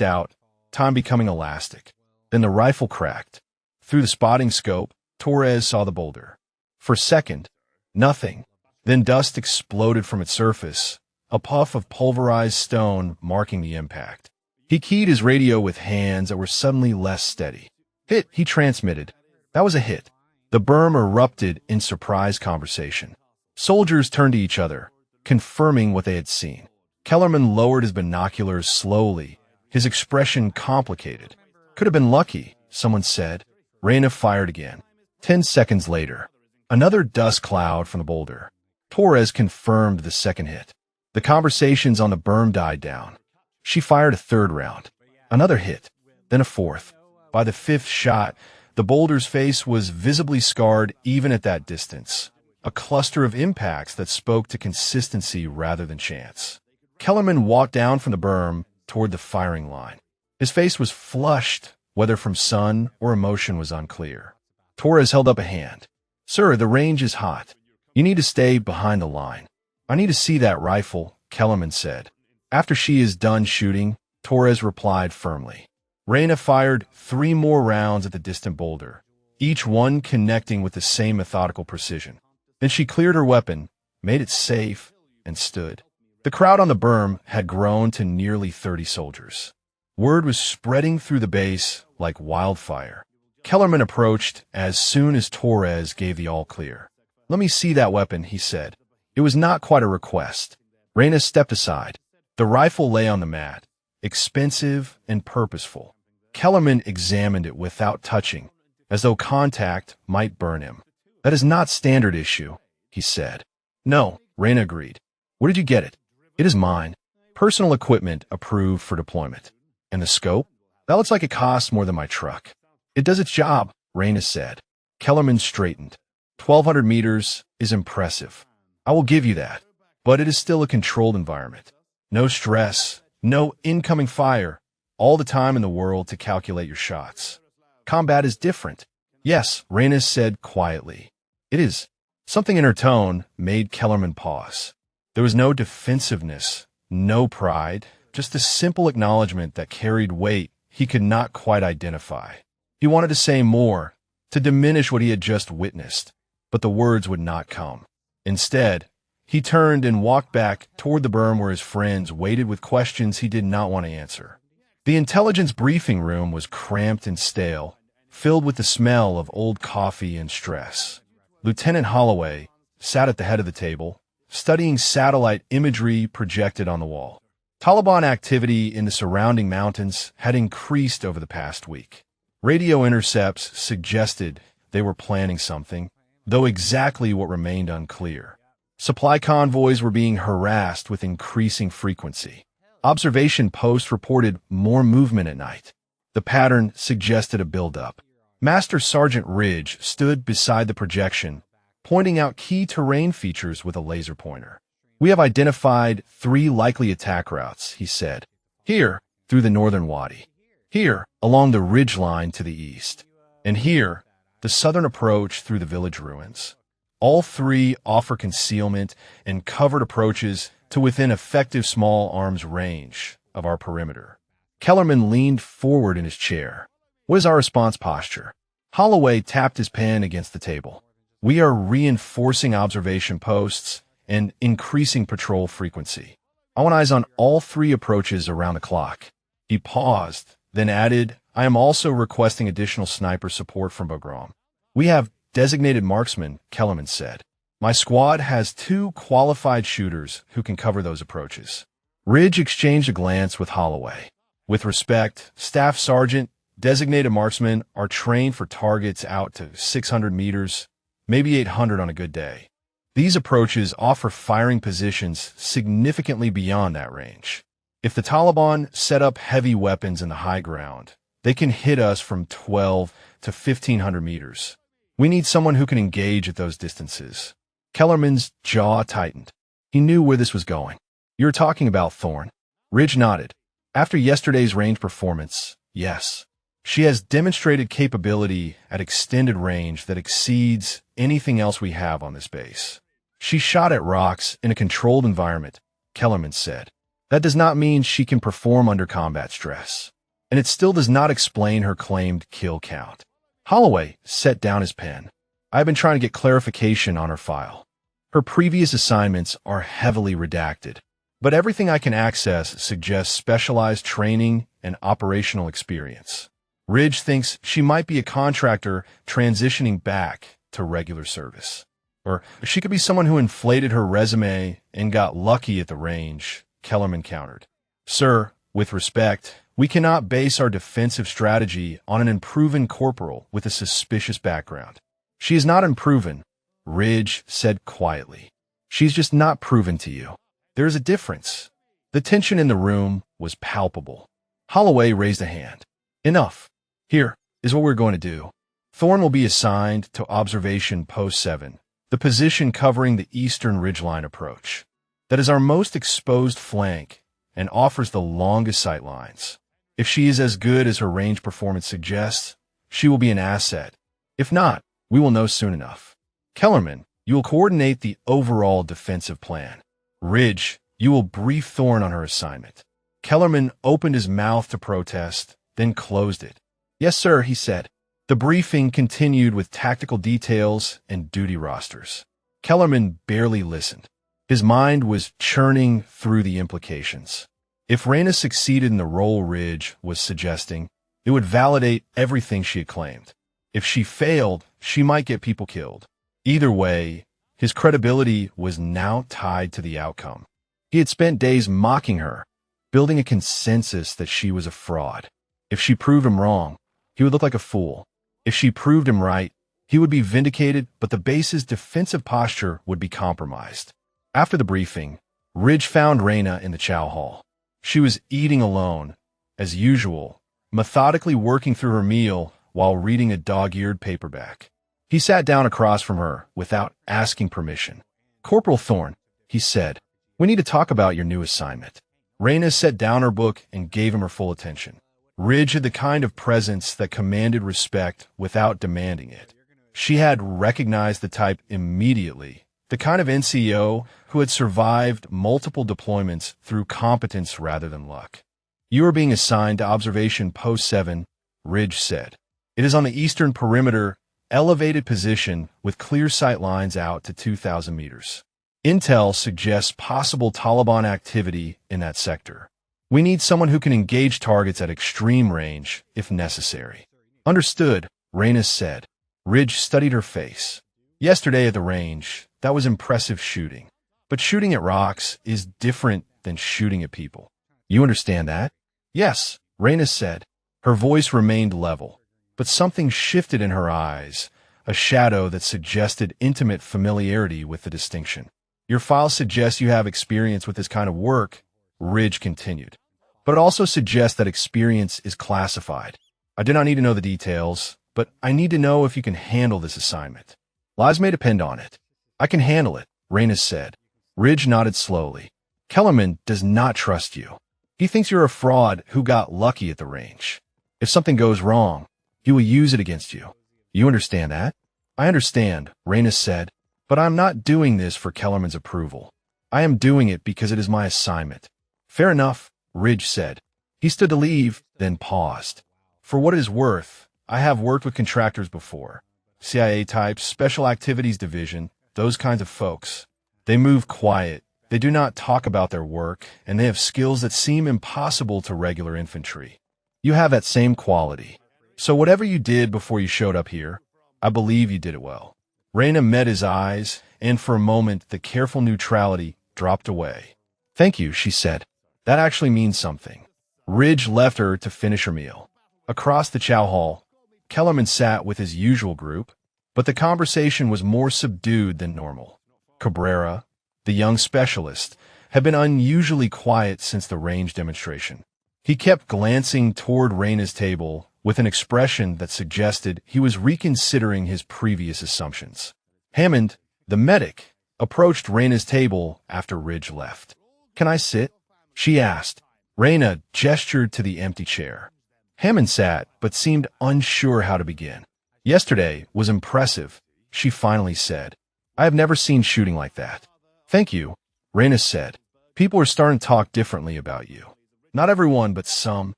out, time becoming elastic. Then the rifle cracked. Through the spotting scope, Torres saw the boulder. For a second, nothing. Then dust exploded from its surface, a puff of pulverized stone marking the impact. He keyed his radio with hands that were suddenly less steady. Hit, he transmitted. That was a hit. The berm erupted in surprise conversation. Soldiers turned to each other, confirming what they had seen. Kellerman lowered his binoculars slowly, his expression complicated. Could have been lucky, someone said. Reyna fired again. 10 seconds later, another dust cloud from the boulder. Torres confirmed the second hit. The conversations on the berm died down. She fired a third round. Another hit, then a fourth. By the fifth shot, the boulder's face was visibly scarred even at that distance, a cluster of impacts that spoke to consistency rather than chance. Kellerman walked down from the berm toward the firing line. His face was flushed, whether from sun or emotion was unclear. Torres held up a hand. "Sir, the range is hot. You need to stay behind the line." "I need to see that rifle," Kellerman said. "After she is done shooting," Torres replied firmly. Reyna fired 3 more rounds at the distant boulder, each one connecting with the same methodical precision. Then she cleared her weapon, made it safe, and stood. The crowd on the berm had grown to nearly 30 soldiers. Word was spreading through the base like wildfire. Kellerman approached as soon as Torres gave the all-clear. "Let me see that weapon," he said. It was not quite a request. Reyna stepped aside. The rifle lay on the mat, expensive and purposeful. Kellerman examined it without touching, as though contact might burn him. "That is not standard issue," he said. "No," Reyna agreed. "Where did you get it?" "It is mine. Personal equipment approved for deployment." "And the scope?" "That looks like it costs more than my truck." "It does its job," Reyna said. Kellerman straightened. 1,200 meters is impressive. I will give you that. But it is still a controlled environment. No stress, no incoming fire, all the time in the world to calculate your shots. Combat is different. "Yes," Reyna said quietly. "It is." Something in her tone made Kellerman pause. There was no defensiveness, no pride, just a simple acknowledgement that carried weight he could not quite identify. He wanted to say more, to diminish what he had just witnessed, but the words would not come. Instead, he turned and walked back toward the berm where his friends waited with questions he did not want to answer. The intelligence briefing room was cramped and stale, filled with the smell of old coffee and stress. Lieutenant Holloway sat at the head of the table, studying satellite imagery projected on the wall. Taliban activity in the surrounding mountains had increased over the past week. Radio intercepts suggested they were planning something, though exactly what remained unclear. Supply convoys were being harassed with increasing frequency. Observation posts reported more movement at night. The pattern suggested a buildup. Master Sergeant Ridge stood beside the projection, pointing out key terrain features with a laser pointer. "We have identified 3 likely attack routes," he said. "Here, through the northern wadi. Here, along the ridge line to the east. And here, the southern approach through the village ruins. All 3 offer concealment and covered approaches to within effective small arms range of our perimeter." Kellerman leaned forward in his chair. "What is our response posture?" Holloway tapped his pen against the table. "We are reinforcing observation posts and increasing patrol frequency. I want eyes on all 3 approaches around the clock." He paused, then added, "I am also requesting additional sniper support from Bagram." "We have designated marksmen," Kellerman said. "My squad has 2 qualified shooters who can cover those approaches." Ridge exchanged a glance with Holloway. "With respect, Staff Sergeant, designated marksmen are trained for targets out to 600 meters, maybe 800 on a good day. These approaches offer firing positions significantly beyond that range. If the Taliban set up heavy weapons in the high ground, they can hit us from 12 to 1,500 meters. We need someone who can engage at those distances." Kellerman's jaw tightened. He knew where this was going. "You're talking about Thorne?" Ridge nodded. "After yesterday's range performance, yes. She has demonstrated capability at extended range that exceeds anything else we have on this base. She shot at rocks in a controlled environment," Kellerman said. "That does not mean she can perform under combat stress. And it still does not explain her claimed kill count." Holloway set down his pen. "I have been trying to get clarification on her file. Her previous assignments are heavily redacted, but everything I can access suggests specialized training and operational experience. Ridge thinks she might be a contractor transitioning back to regular service. Or she could be someone who inflated her resume and got lucky at the range," Kellerman countered. "Sir, with respect, we cannot base our defensive strategy on an unproven corporal with a suspicious background." "She is not unproven," Ridge said quietly. "She's just not proven to you. There is a difference." The tension in the room was palpable. Holloway raised a hand. "Enough. Here is what we're going to do. Thorne will be assigned to Observation Post 7, the position covering the eastern ridgeline approach. That is our most exposed flank and offers the longest sight lines. If she is as good as her range performance suggests, she will be an asset. If not, we will know soon enough. Kellerman, you will coordinate the overall defensive plan. Ridge, you will brief Thorne on her assignment. Kellerman opened his mouth to protest, then closed it. Yes, sir, he said. The briefing continued with tactical details and duty rosters. Kellerman barely listened. His mind was churning through the implications. If Reyna succeeded in the role Ridge was suggesting, it would validate everything she had claimed. If she failed, she might get people killed. Either way, his credibility was now tied to the outcome. He had spent days mocking her, building a consensus that she was a fraud. If she proved him wrong, he would look like a fool. If she proved him right, he would be vindicated, but the base's defensive posture would be compromised. After the briefing, Ridge found Reyna in the chow hall. She was eating alone, as usual, methodically working through her meal while reading a dog-eared paperback. He sat down across from her without asking permission. Corporal Thorne, he said, we need to talk about your new assignment. Reyna set down her book and gave him her full attention. Ridge had the kind of presence that commanded respect without demanding it. She had recognized the type immediately, the kind of NCO who had survived multiple deployments through competence rather than luck. You are being assigned to Observation Post 7, Ridge said. It is on the eastern perimeter, elevated position with clear sight lines out to 2,000 meters. Intel suggests possible Taliban activity in that sector. We need someone who can engage targets at extreme range, if necessary. Understood, Reyna said. Ridge studied her face. Yesterday at the range, that was impressive shooting. But shooting at rocks is different than shooting at people. You understand that? Yes, Reyna said. Her voice remained level, but something shifted in her eyes, a shadow that suggested intimate familiarity with the distinction. Your file suggests you have experience with this kind of work, Ridge continued. But it also suggests that experience is classified. I do not need to know the details, but I need to know if you can handle this assignment. Lives may depend on it. I can handle it, Reyna said. Ridge nodded slowly. Kellerman does not trust you. He thinks you're a fraud who got lucky at the range. If something goes wrong, he will use it against you. You understand that? I understand, Reyna said, but I'm not doing this for Kellerman's approval. I am doing it because it is my assignment. Fair enough, Ridge said. He stood to leave, then paused. For what it is worth, I have worked with contractors before. CIA types, Special Activities Division, those kinds of folks. They move quiet, they do not talk about their work, and they have skills that seem impossible to regular infantry. You have that same quality. So whatever you did before you showed up here, I believe you did it well. Reyna met his eyes, and for a moment the careful neutrality dropped away. Thank you, she said. That actually means something. Ridge left her to finish her meal. Across the chow hall, Kellerman sat with his usual group, but the conversation was more subdued than normal. Cabrera, the young specialist, had been unusually quiet since the range demonstration. He kept glancing toward Reyna's table with an expression that suggested he was reconsidering his previous assumptions. Hammond, the medic, approached Reyna's table after Ridge left. Can I sit? She asked. Reyna gestured to the empty chair. Hammond sat, but seemed unsure how to begin. Yesterday was impressive, she finally said. I have never seen shooting like that. Thank you, Reyna said. People are starting to talk differently about you. Not everyone, but some.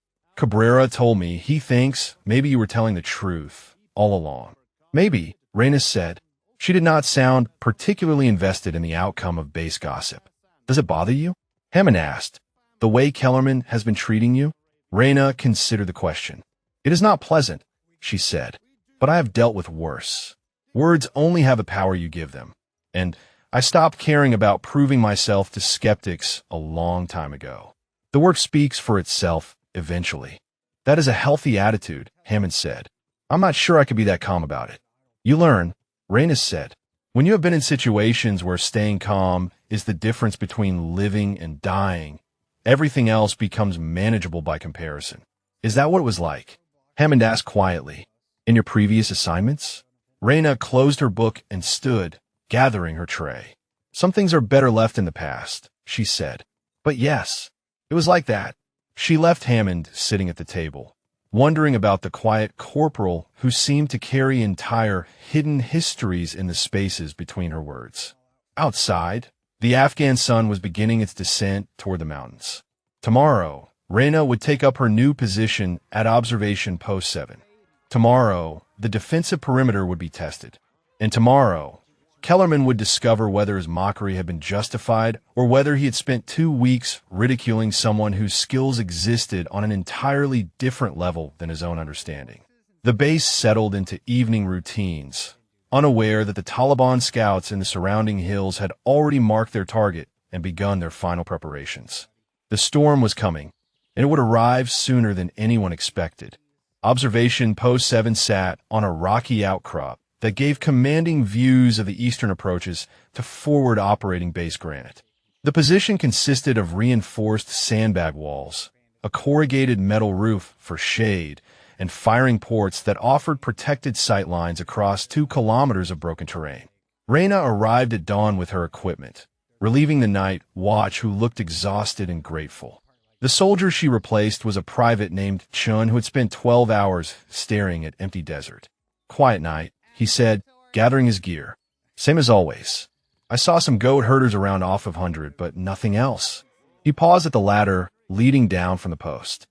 Cabrera told me he thinks maybe you were telling the truth all along. Maybe, Reyna said. She did not sound particularly invested in the outcome of base gossip. Does it bother you? Hammond asked. The way Kellerman has been treating you? Reyna considered the question. It is not pleasant, she said, but I have dealt with worse. Words only have the power you give them. And I stopped caring about proving myself to skeptics a long time ago. The work speaks for itself eventually. That is a healthy attitude, Hammond said. I'm not sure I could be that calm about it. You learn, Reyna said. When you have been in situations where staying calm is the difference between living and dying, everything else becomes manageable by comparison. Is that what it was like? Hammond asked quietly. In your previous assignments? Reyna closed her book and stood, gathering her tray. Some things are better left in the past, she said. But yes, it was like that. She left Hammond sitting at the table, wondering about the quiet corporal who seemed to carry entire hidden histories in the spaces between her words. Outside, the Afghan sun was beginning its descent toward the mountains. Tomorrow, Reyna would take up her new position at Observation Post 7. Tomorrow, the defensive perimeter would be tested. And tomorrow, Kellerman would discover whether his mockery had been justified or whether he had spent 2 weeks ridiculing someone whose skills existed on an entirely different level than his own understanding. The base settled into evening routines, unaware that the Taliban scouts in the surrounding hills had already marked their target and begun their final preparations. The storm was coming, and it would arrive sooner than anyone expected. Observation Post 7 sat on a rocky outcrop that gave commanding views of the eastern approaches to forward operating base Granite. The position consisted of reinforced sandbag walls, a corrugated metal roof for shade, and firing ports that offered protected sight lines across 2 kilometers of broken terrain. Reyna arrived at dawn with her equipment, relieving the night watch who looked exhausted and grateful. The soldier she replaced was a private named Chun who had spent 12 hours staring at empty desert. "Quiet night," he said, gathering his gear. "Same as always. I saw some goat herders around off of 100, but nothing else." He paused at the ladder leading down from the post.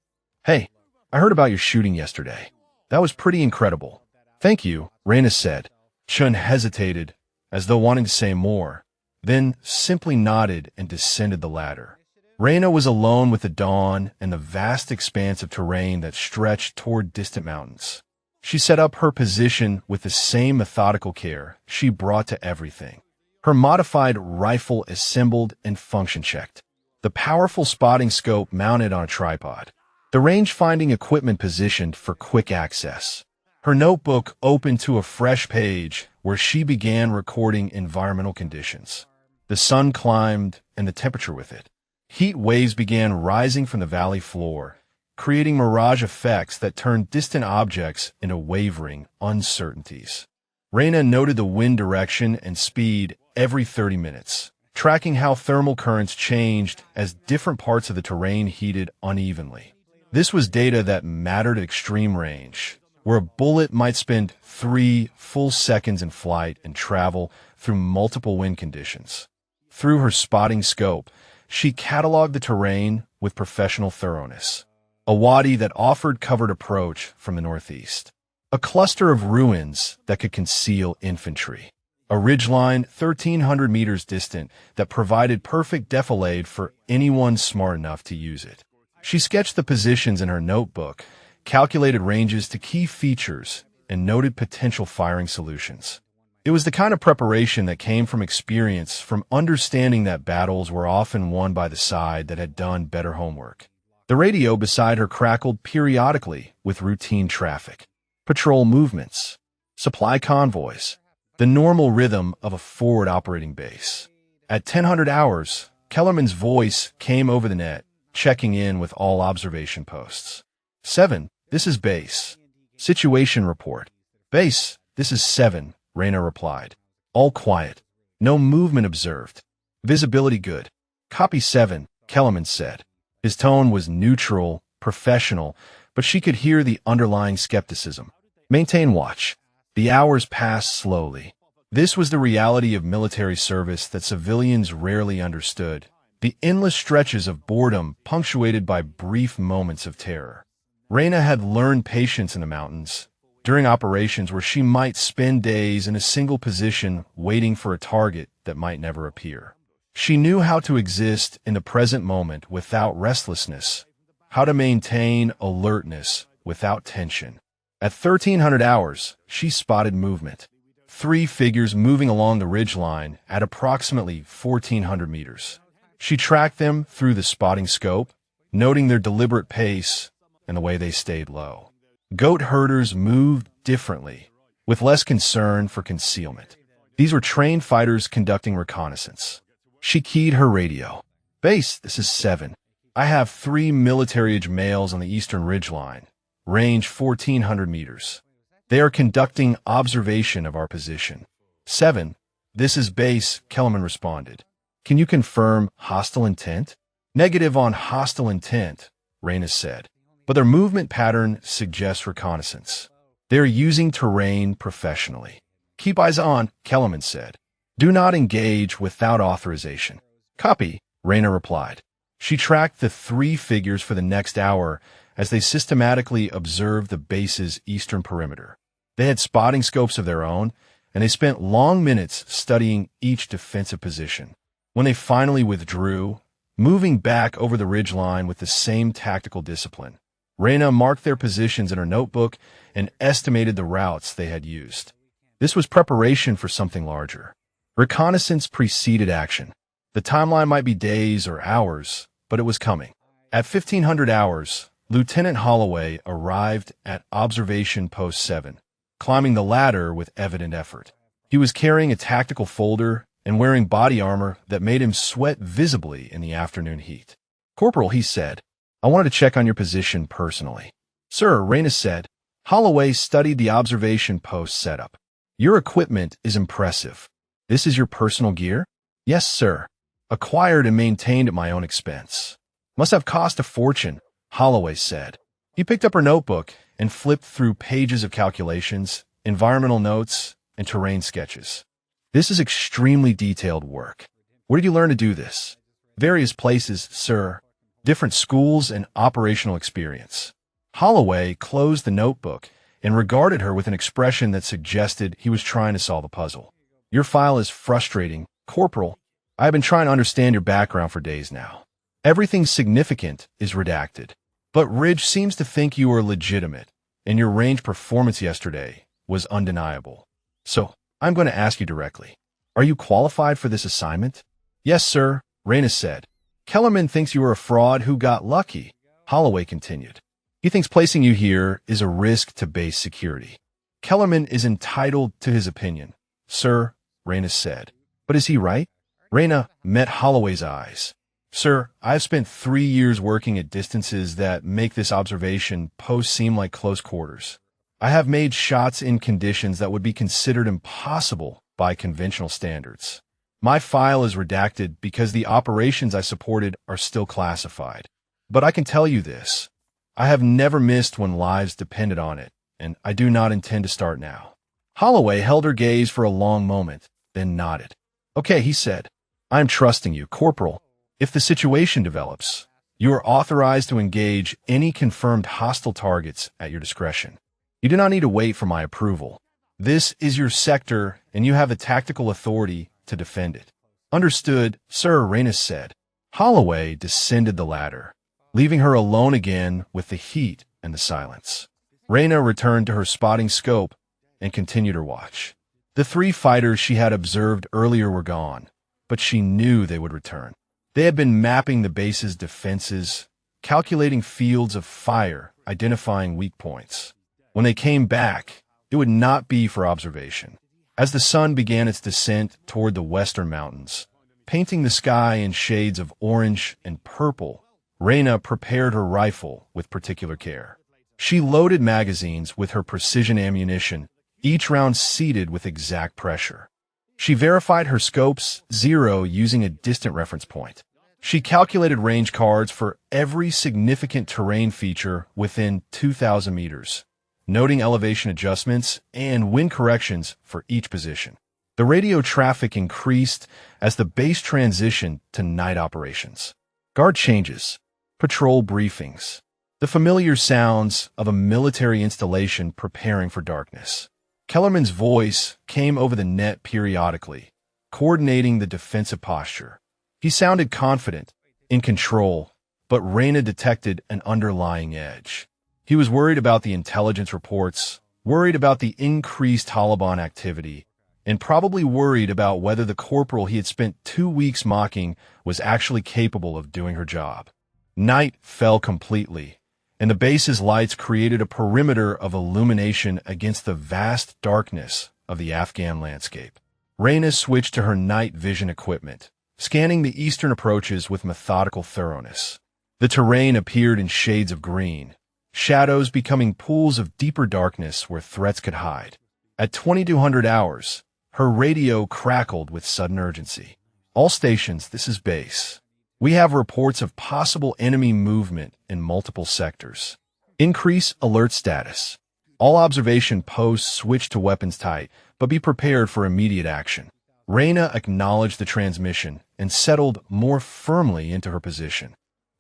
"Hey, I heard about your shooting yesterday. That was pretty incredible." "Thank you," Reyna said. Chun hesitated, as though wanting to say more, then simply nodded and descended the ladder. Reyna was alone with the dawn and the vast expanse of terrain that stretched toward distant mountains. She set up her position with the same methodical care she brought to everything. Her modified rifle assembled and function-checked. The powerful spotting scope mounted on a tripod. The range-finding equipment positioned for quick access. Her notebook opened to a fresh page where she began recording environmental conditions. The sun climbed, and the temperature with it. Heat waves began rising from the valley floor, creating mirage effects that turned distant objects into wavering uncertainties. Reyna noted the wind direction and speed every 30 minutes, tracking how thermal currents changed as different parts of the terrain heated unevenly. This was data that mattered at extreme range, where a bullet might spend 3 full seconds in flight and travel through multiple wind conditions. Through her spotting scope, she cataloged the terrain with professional thoroughness. A wadi that offered covered approach from the northeast. A cluster of ruins that could conceal infantry. A ridgeline 1,300 meters distant that provided perfect defilade for anyone smart enough to use it. She sketched the positions in her notebook, calculated ranges to key features, and noted potential firing solutions. It was the kind of preparation that came from experience, from understanding that battles were often won by the side that had done better homework. The radio beside her crackled periodically with routine traffic, patrol movements, supply convoys, the normal rhythm of a forward operating base. At 1000 hours, Kellerman's voice came over the net, checking in with all observation posts. 7, this is base. Situation report. Base, this is 7, Reyna replied. All quiet. No movement observed. Visibility good. Copy 7, Kellerman said. His tone was neutral, professional, but she could hear the underlying skepticism. Maintain watch. The hours passed slowly. This was the reality of military service that civilians rarely understood. The endless stretches of boredom punctuated by brief moments of terror. Reyna had learned patience in the mountains, during operations where she might spend days in a single position waiting for a target that might never appear. She knew how to exist in the present moment without restlessness, how to maintain alertness without tension. At 1300 hours, she spotted movement. 3 figures moving along the ridgeline at approximately 1400 meters. She tracked them through the spotting scope, noting their deliberate pace and the way they stayed low. Goat herders moved differently, with less concern for concealment. These were trained fighters conducting reconnaissance. She keyed her radio. Base, this is 7. I have 3 military-age males on the eastern ridgeline, range 1400 meters. They are conducting observation of our position. 7, this is base, Kellerman responded. Can you confirm hostile intent? Negative on hostile intent, Reyna said, but their movement pattern suggests reconnaissance. They're using terrain professionally. Keep eyes on, Kellerman said. Do not engage without authorization. Copy, Reyna replied. She tracked the 3 figures for the next hour as they systematically observed the base's eastern perimeter. They had spotting scopes of their own, and they spent long minutes studying each defensive position. When they finally withdrew, moving back over the ridgeline with the same tactical discipline, Reyna marked their positions in her notebook and estimated the routes they had used. This was preparation for something larger. Reconnaissance preceded action. The timeline might be days or hours, but it was coming. At 1500 hours, Lieutenant Holloway arrived at Observation Post 7, climbing the ladder with evident effort. He was carrying a tactical folder and wearing body armor that made him sweat visibly in the afternoon heat. Corporal, he said, I wanted to check on your position personally. Sir, Reyna said. Holloway studied the observation post setup. Your equipment is impressive. This is your personal gear? Yes, sir. Acquired and maintained at my own expense. Must have cost a fortune, Holloway said. He picked up her notebook and flipped through pages of calculations, environmental notes, and terrain sketches. This is extremely detailed work. Where did you learn to do this? Various places, sir. Different schools and operational experience. Holloway closed the notebook and regarded her with an expression that suggested he was trying to solve a puzzle. Your file is frustrating, Corporal. I have been trying to understand your background for days now. Everything significant is redacted. But Ridge seems to think you are legitimate, and your range performance yesterday was undeniable. So, I'm going to ask you directly. Are you qualified for this assignment? Yes, sir, Reyna said. Kellerman thinks you are a fraud who got lucky, Holloway continued. He thinks placing you here is a risk to base security. Kellerman is entitled to his opinion, sir, Reyna said. But is he right? Reyna met Holloway's eyes. Sir, I've spent 3 years working at distances that make this observation post seem like close quarters. I have made shots in conditions that would be considered impossible by conventional standards. My file is redacted because the operations I supported are still classified. But I can tell you this. I have never missed when lives depended on it, and I do not intend to start now. Holloway held her gaze for a long moment, then nodded. Okay, he said. I am trusting you, Corporal. If the situation develops, you are authorized to engage any confirmed hostile targets at your discretion. You do not need to wait for my approval. This is your sector, and you have the tactical authority to defend it. Understood, Sir, Reyna said. Holloway descended the ladder, leaving her alone again with the heat and the silence. Reyna returned to her spotting scope and continued her watch. The 3 fighters she had observed earlier were gone, but she knew they would return. They had been mapping the base's defenses, calculating fields of fire, identifying weak points. When they came back, it would not be for observation. As the sun began its descent toward the western mountains, painting the sky in shades of orange and purple, Reyna prepared her rifle with particular care. She loaded magazines with her precision ammunition, each round seated with exact pressure. She verified her scope's zero using a distant reference point. She calculated range cards for every significant terrain feature within 2,000 meters, noting elevation adjustments and wind corrections for each position. The radio traffic increased as the base transitioned to night operations. Guard changes, patrol briefings, the familiar sounds of a military installation preparing for darkness. Kellerman's voice came over the net periodically, coordinating the defensive posture. He sounded confident, in control, but Reyna detected an underlying edge. He was worried about the intelligence reports, worried about the increased Taliban activity, and probably worried about whether the corporal he had spent 2 weeks mocking was actually capable of doing her job. Night fell completely, and the base's lights created a perimeter of illumination against the vast darkness of the Afghan landscape. Reyna switched to her night vision equipment, scanning the eastern approaches with methodical thoroughness. The terrain appeared in shades of green, shadows becoming pools of deeper darkness where threats could hide. At 2200 hours, her radio crackled with sudden urgency. All stations, this is base. We have reports of possible enemy movement in multiple sectors. Increase alert status. All observation posts switch to weapons tight, but be prepared for immediate action. Reyna acknowledged the transmission and settled more firmly into her position.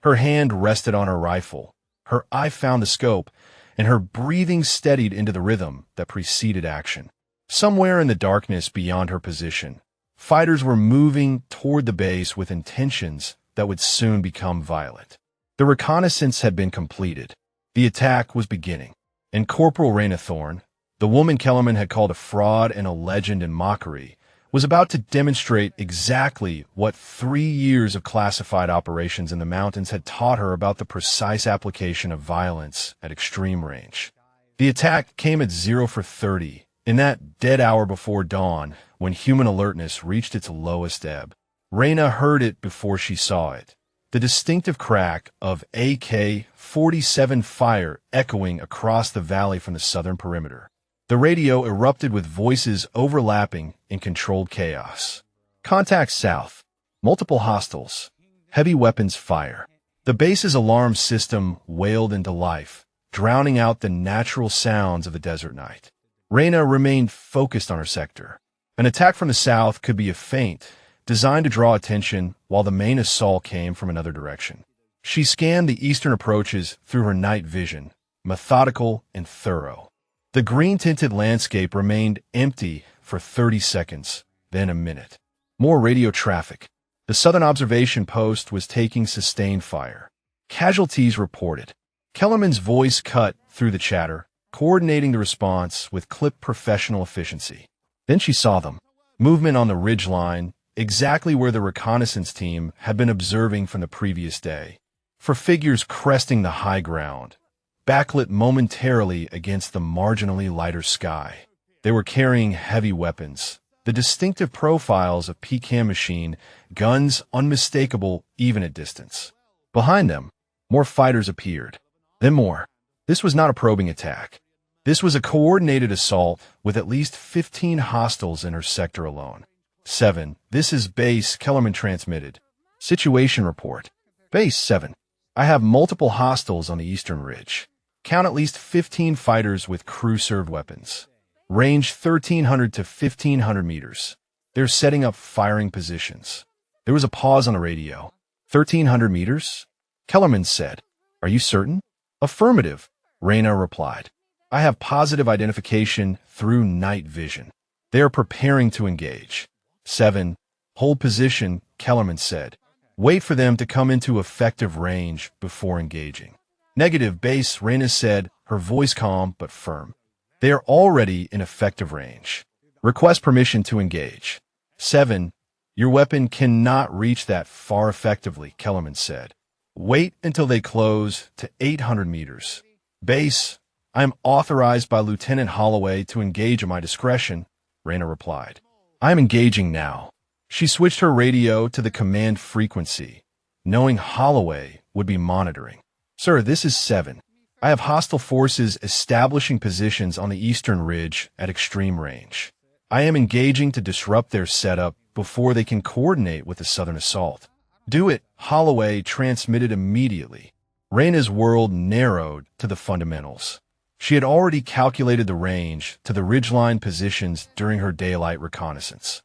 Her hand rested on her rifle, her eye found the scope, and her breathing steadied into the rhythm that preceded action. Somewhere in the darkness beyond her position, fighters were moving toward the base with intentions that would soon become violent. The reconnaissance had been completed. The attack was beginning, and Corporal Reyna Thorne, the woman Kellerman had called a fraud and a legend in mockery, was about to demonstrate exactly what 3 years of classified operations in the mountains had taught her about the precise application of violence at extreme range. The attack came at 0 for 30, in that dead hour before dawn when human alertness reached its lowest ebb. Reyna heard it before she saw it. The distinctive crack of AK-47 fire echoing across the valley from the southern perimeter. The radio erupted with voices overlapping in controlled chaos. Contact south. Multiple hostiles. Heavy weapons fire. The base's alarm system wailed into life, drowning out the natural sounds of the desert night. Reyna remained focused on her sector. An attack from the south could be a feint, designed to draw attention while the main assault came from another direction. She scanned the eastern approaches through her night vision, methodical and thorough. The green-tinted landscape remained empty for 30 seconds, then a minute. More radio traffic. The southern observation post was taking sustained fire. Casualties reported. Kellerman's voice cut through the chatter, coordinating the response with clipped professional efficiency. Then she saw them. Movement on the ridgeline, exactly where the reconnaissance team had been observing from the previous day. For figures cresting the high ground, backlit momentarily against the marginally lighter sky. They were carrying heavy weapons, the distinctive profiles of PCAM machine guns unmistakable even at distance. Behind them, more fighters appeared. Then more. This was not a probing attack. This was a coordinated assault with at least 15 hostiles in her sector alone. 7. This is Base, Kellerman transmitted. Situation report. Base 7. I have multiple hostiles on the eastern ridge. Count at least 15 fighters with crew-served weapons. Range 1,300 to 1,500 meters. They're setting up firing positions. There was a pause on the radio. 1,300 meters? Kellerman said. Are you certain? Affirmative, Reyna replied. I have positive identification through night vision. They are preparing to engage. 7. Hold position, Kellerman said. Wait for them to come into effective range before engaging. Negative, Base, Reyna said, her voice calm but firm. They are already in effective range. Request permission to engage. 7. Your weapon cannot reach that far effectively, Kellerman said. Wait until they close to 800 meters. Base, I am authorized by Lieutenant Holloway to engage at my discretion, Reyna replied. I am engaging now. She switched her radio to the command frequency, knowing Holloway would be monitoring. Sir, this is 7. I have hostile forces establishing positions on the eastern ridge at extreme range. I am engaging to disrupt their setup before they can coordinate with the southern assault. Do it, Holloway transmitted immediately. Reyna's world narrowed to the fundamentals. She had already calculated the range to the ridgeline positions during her daylight reconnaissance.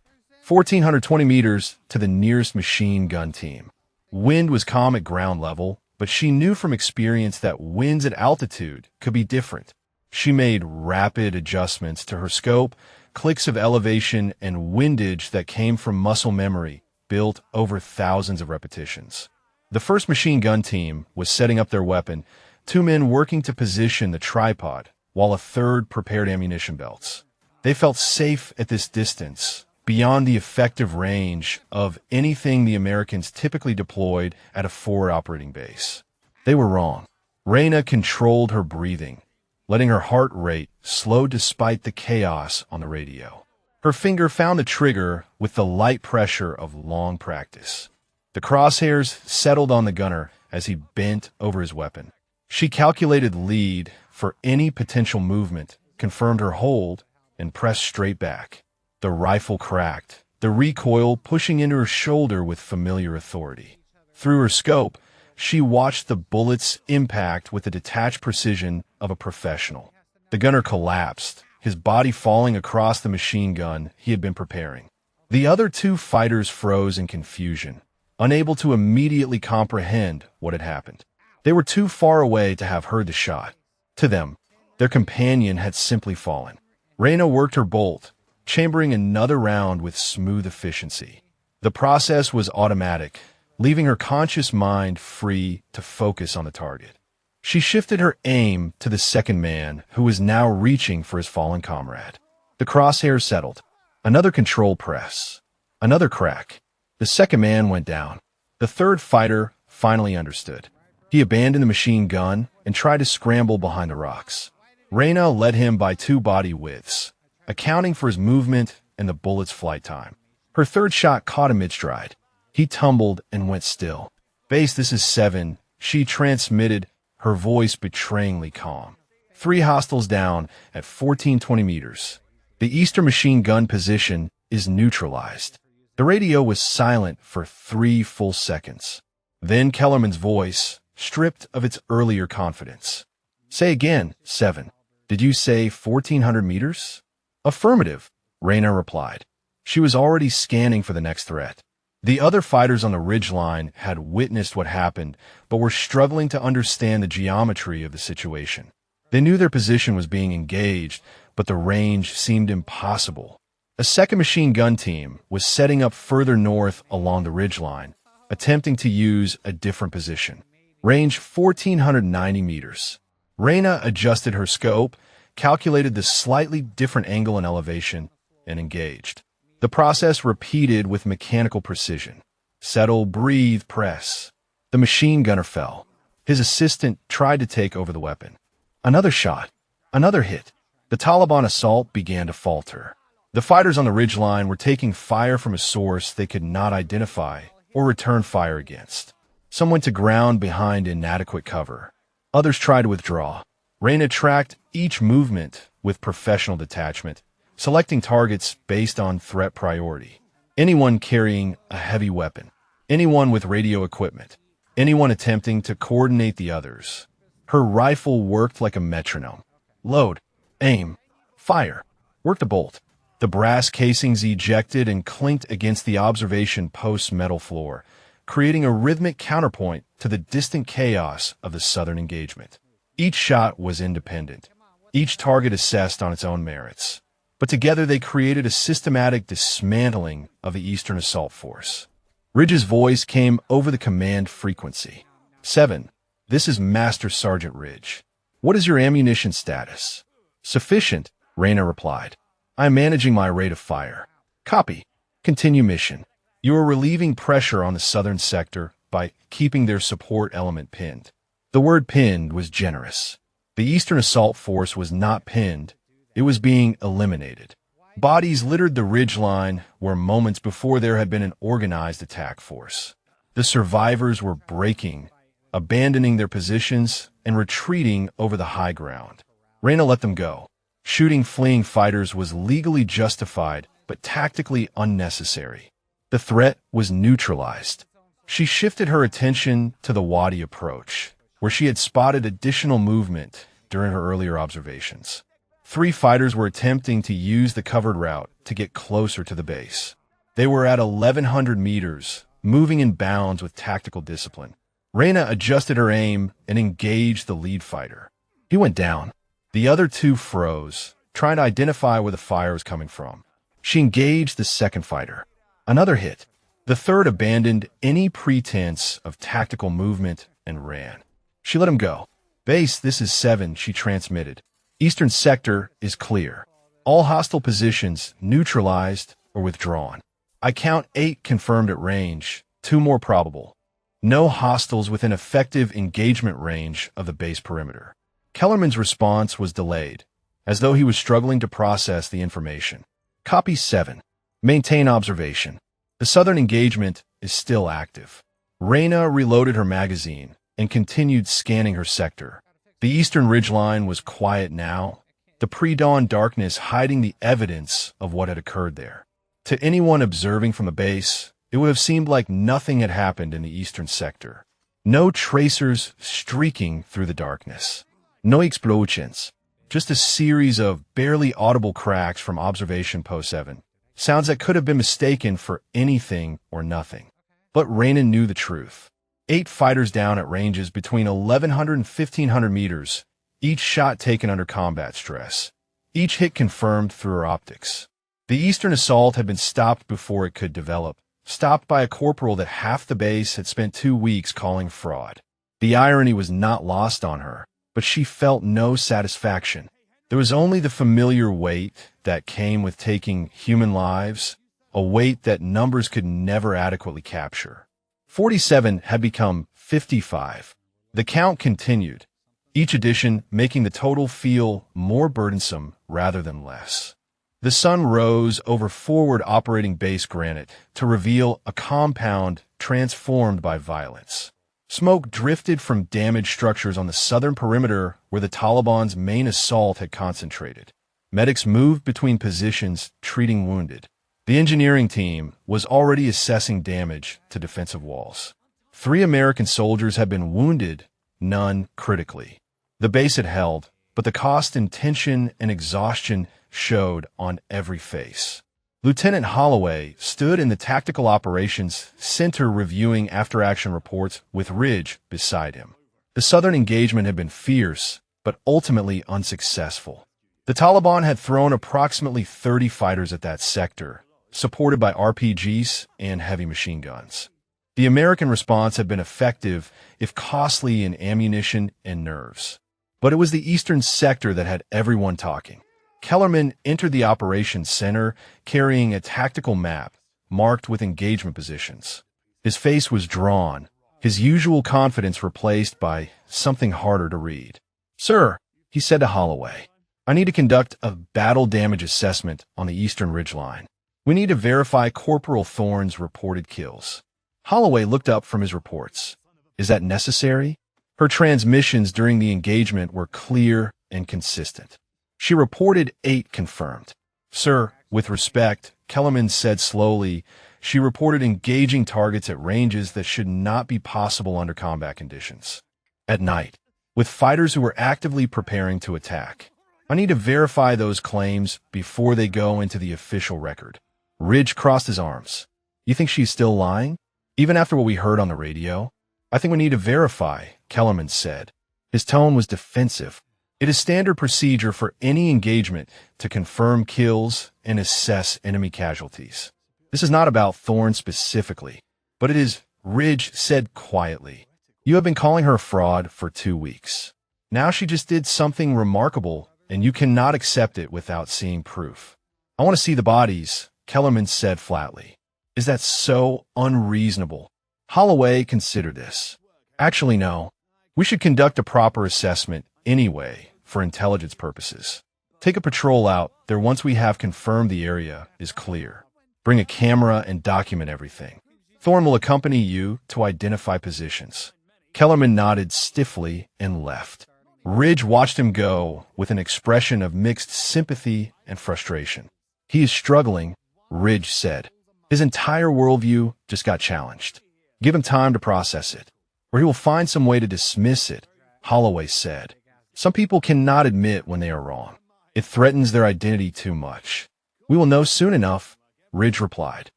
1,420 meters to the nearest machine gun team. Wind was calm at ground level, but she knew from experience that winds at altitude could be different. She made rapid adjustments to her scope, clicks of elevation and windage that came from muscle memory built over thousands of repetitions. The first machine gun team was setting up their weapon, 2 men working to position the tripod, while a third prepared ammunition belts. They felt safe at this distance, beyond the effective range of anything the Americans typically deployed at a forward operating base. They were wrong. Reyna controlled her breathing, letting her heart rate slow despite the chaos on the radio. Her finger found the trigger with the light pressure of long practice. The crosshairs settled on the gunner as he bent over his weapon. She calculated lead for any potential movement, confirmed her hold, and pressed straight back. The rifle cracked, the recoil pushing into her shoulder with familiar authority. Through her scope, she watched the bullets impact with the detached precision of a professional. The gunner collapsed, his body falling across the machine gun he had been preparing. The other two fighters froze in confusion, unable to immediately comprehend what had happened. They were too far away to have heard the shot. To them, their companion had simply fallen. Reyna worked her bolt, chambering another round with smooth efficiency. The process was automatic, leaving her conscious mind free to focus on the target. She shifted her aim to the second man, who was now reaching for his fallen comrade. The crosshairs settled. Another control press. Another crack. The second man went down. The third fighter finally understood. He abandoned the machine gun and tried to scramble behind the rocks. Reyna led him by 2 body widths, accounting for his movement and the bullet's flight time. Her third shot caught him mid-stride. He tumbled and went still. "Base, this is 7, she transmitted, her voice betrayingly calm. 3 hostiles down at 1420 meters. The eastern machine gun position is neutralized." The radio was silent for 3 full seconds. Then Kellerman's voice, stripped of its earlier confidence. "Say again, 7. Did you say 1400 meters?" "Affirmative," Reyna replied. She was already scanning for the next threat. The other fighters on the ridgeline had witnessed what happened, but were struggling to understand the geometry of the situation. They knew their position was being engaged, but the range seemed impossible. A second machine gun team was setting up further north along the ridgeline, attempting to use a different position. Range 1490 meters. Reyna adjusted her scope, calculated the slightly different angle and elevation, and engaged. The process repeated with mechanical precision. Settle, breathe, press. The machine gunner fell. His assistant tried to take over the weapon. Another shot. Another hit. The Taliban assault began to falter. The fighters on the ridgeline were taking fire from a source they could not identify or return fire against. Some went to ground behind inadequate cover. Others tried to withdraw. Reyna tracked each movement with professional detachment, selecting targets based on threat priority. Anyone carrying a heavy weapon, anyone with radio equipment, anyone attempting to coordinate the others. Her rifle worked like a metronome. Load, aim, fire. Work the bolt. The brass casings ejected and clinked against the observation post's metal floor, creating a rhythmic counterpoint to the distant chaos of the southern engagement. Each shot was independent, each target assessed on its own merits. But together they created a systematic dismantling of the Eastern Assault Force. Ridge's voice came over the command frequency. 7. This is Master Sergeant Ridge. What is your ammunition status? Sufficient, Reyna replied. I am managing my rate of fire. Copy. Continue mission. You are relieving pressure on the southern sector by keeping their support element pinned. The word pinned was generous. The Eastern Assault Force was not pinned. It was being eliminated. Bodies littered the ridgeline where moments before there had been an organized attack force. The survivors were breaking, abandoning their positions, and retreating over the high ground. Reyna let them go. Shooting fleeing fighters was legally justified, but tactically unnecessary. The threat was neutralized. She shifted her attention to the Wadi approach, where she had spotted additional movement during her earlier observations. 3 fighters were attempting to use the covered route to get closer to the base. They were at 1,100 meters, moving in bounds with tactical discipline. Reyna adjusted her aim and engaged the lead fighter. He went down. The other 2 froze, trying to identify where the fire was coming from. She engaged the second fighter. Another hit. The third abandoned any pretense of tactical movement and ran. She let him go. Base, this is 7, she transmitted. Eastern sector is clear. All hostile positions neutralized or withdrawn. I count 8 confirmed at range, 2 more probable. No hostiles within effective engagement range of the base perimeter. Kellerman's response was delayed, as though he was struggling to process the information. Copy 7. Maintain observation. The southern engagement is still active. Reyna reloaded her magazine and continued scanning her sector. The eastern ridgeline was quiet now, the pre-dawn darkness hiding the evidence of what had occurred there. To anyone observing from the base, it would have seemed like nothing had happened in the eastern sector. No tracers streaking through the darkness. No explosions. Just a series of barely audible cracks from observation post 7. Sounds that could have been mistaken for anything or nothing. But Reyna knew the truth. 8 fighters down at ranges between 1,100 and 1,500 meters, each shot taken under combat stress. Each hit confirmed through her optics. The eastern assault had been stopped before it could develop, stopped by a corporal that half the base had spent 2 weeks calling fraud. The irony was not lost on her, but she felt no satisfaction. There was only the familiar weight that came with taking human lives, a weight that numbers could never adequately capture. 47 had become 55. The count continued, each addition making the total feel more burdensome rather than less. The sun rose over forward operating base Granite to reveal a compound transformed by violence. Smoke drifted from damaged structures on the southern perimeter where the Taliban's main assault had concentrated. Medics moved between positions, treating wounded. The engineering team was already assessing damage to defensive walls. 3 American soldiers had been wounded, none critically. The base had held, but the cost in tension and exhaustion showed on every face. Lieutenant Holloway stood in the Tactical Operations Center reviewing after-action reports with Ridge beside him. The southern engagement had been fierce, but ultimately unsuccessful. The Taliban had thrown approximately 30 fighters at that sector, supported by RPGs and heavy machine guns. The American response had been effective, if costly in ammunition and nerves. But it was the eastern sector that had everyone talking. Kellerman entered the operations center carrying a tactical map marked with engagement positions. His face was drawn, his usual confidence replaced by something harder to read. "Sir," he said to Holloway, "I need to conduct a battle damage assessment on the eastern ridgeline. We need to verify Corporal Thorne's reported kills." Holloway looked up from his reports. "Is that necessary?" Her transmissions during the engagement were clear and consistent. She reported 8 confirmed. "Sir, with respect," Kellerman said slowly, "she reported engaging targets at ranges that should not be possible under combat conditions. At night, with fighters who were actively preparing to attack. I need to verify those claims before they go into the official record." Ridge crossed his arms. "You think she's still lying? Even after what we heard on the radio?" "I think we need to verify," Kellerman said. His tone was defensive. "It is standard procedure for any engagement to confirm kills and assess enemy casualties. This is not about Thorne specifically, but it is," Ridge said quietly. "You have been calling her a fraud for 2 weeks. Now she just did something remarkable, and you cannot accept it without seeing proof." "I want to see the bodies," Kellerman said flatly. "Is that so unreasonable?" Holloway considered this. "Actually, no. We should conduct a proper assessment anyway, for intelligence purposes. Take a patrol out there once we have confirmed the area is clear. Bring a camera and document everything. Thorne will accompany you to identify positions." Kellerman nodded stiffly and left. Ridge watched him go with an expression of mixed sympathy and frustration. "He is struggling," Ridge said. "His entire worldview just got challenged. Give him time to process it, or he will find some way to dismiss it," Holloway said. "Some people cannot admit when they are wrong. It threatens their identity too much." "We will know soon enough," Ridge replied.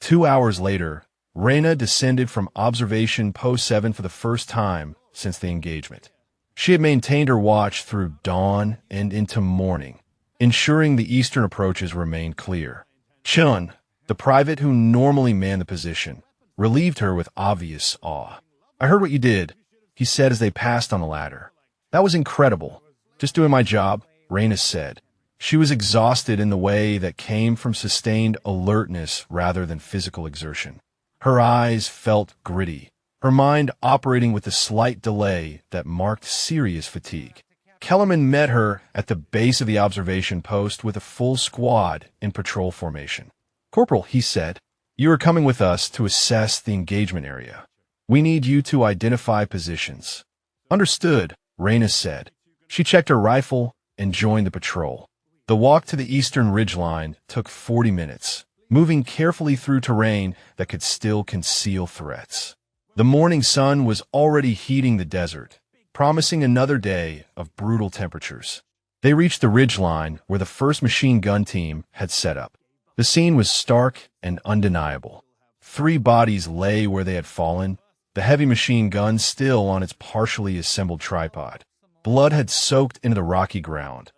2 hours later, Reyna descended from observation post 7 for the first time since the engagement. She had maintained her watch through dawn and into morning, ensuring the eastern approaches remained clear. Chun, the private who normally manned the position, relieved her with obvious awe. "I heard what you did," he said as they passed on the ladder. "That was incredible. Just doing my job," Reyna said. She was exhausted in the way that came from sustained alertness rather than physical exertion. Her eyes felt gritty, her mind operating with a slight delay that marked serious fatigue. Kellerman met her at the base of the observation post with a full squad in patrol formation. "Corporal," he said, "you are coming with us to assess the engagement area. We need you to identify positions." "Understood," Reyna said. She checked her rifle and joined the patrol. The walk to the eastern ridgeline took 40 minutes. moving carefully through terrain that could still conceal threats. The morning sun was already heating the desert, promising another day of brutal temperatures. They reached the ridgeline where the 1st Machine Gun Team had set up. The scene was stark and undeniable. 3 bodies lay where they had fallen, the heavy machine gun still on its partially assembled tripod. Blood had soaked into the rocky ground,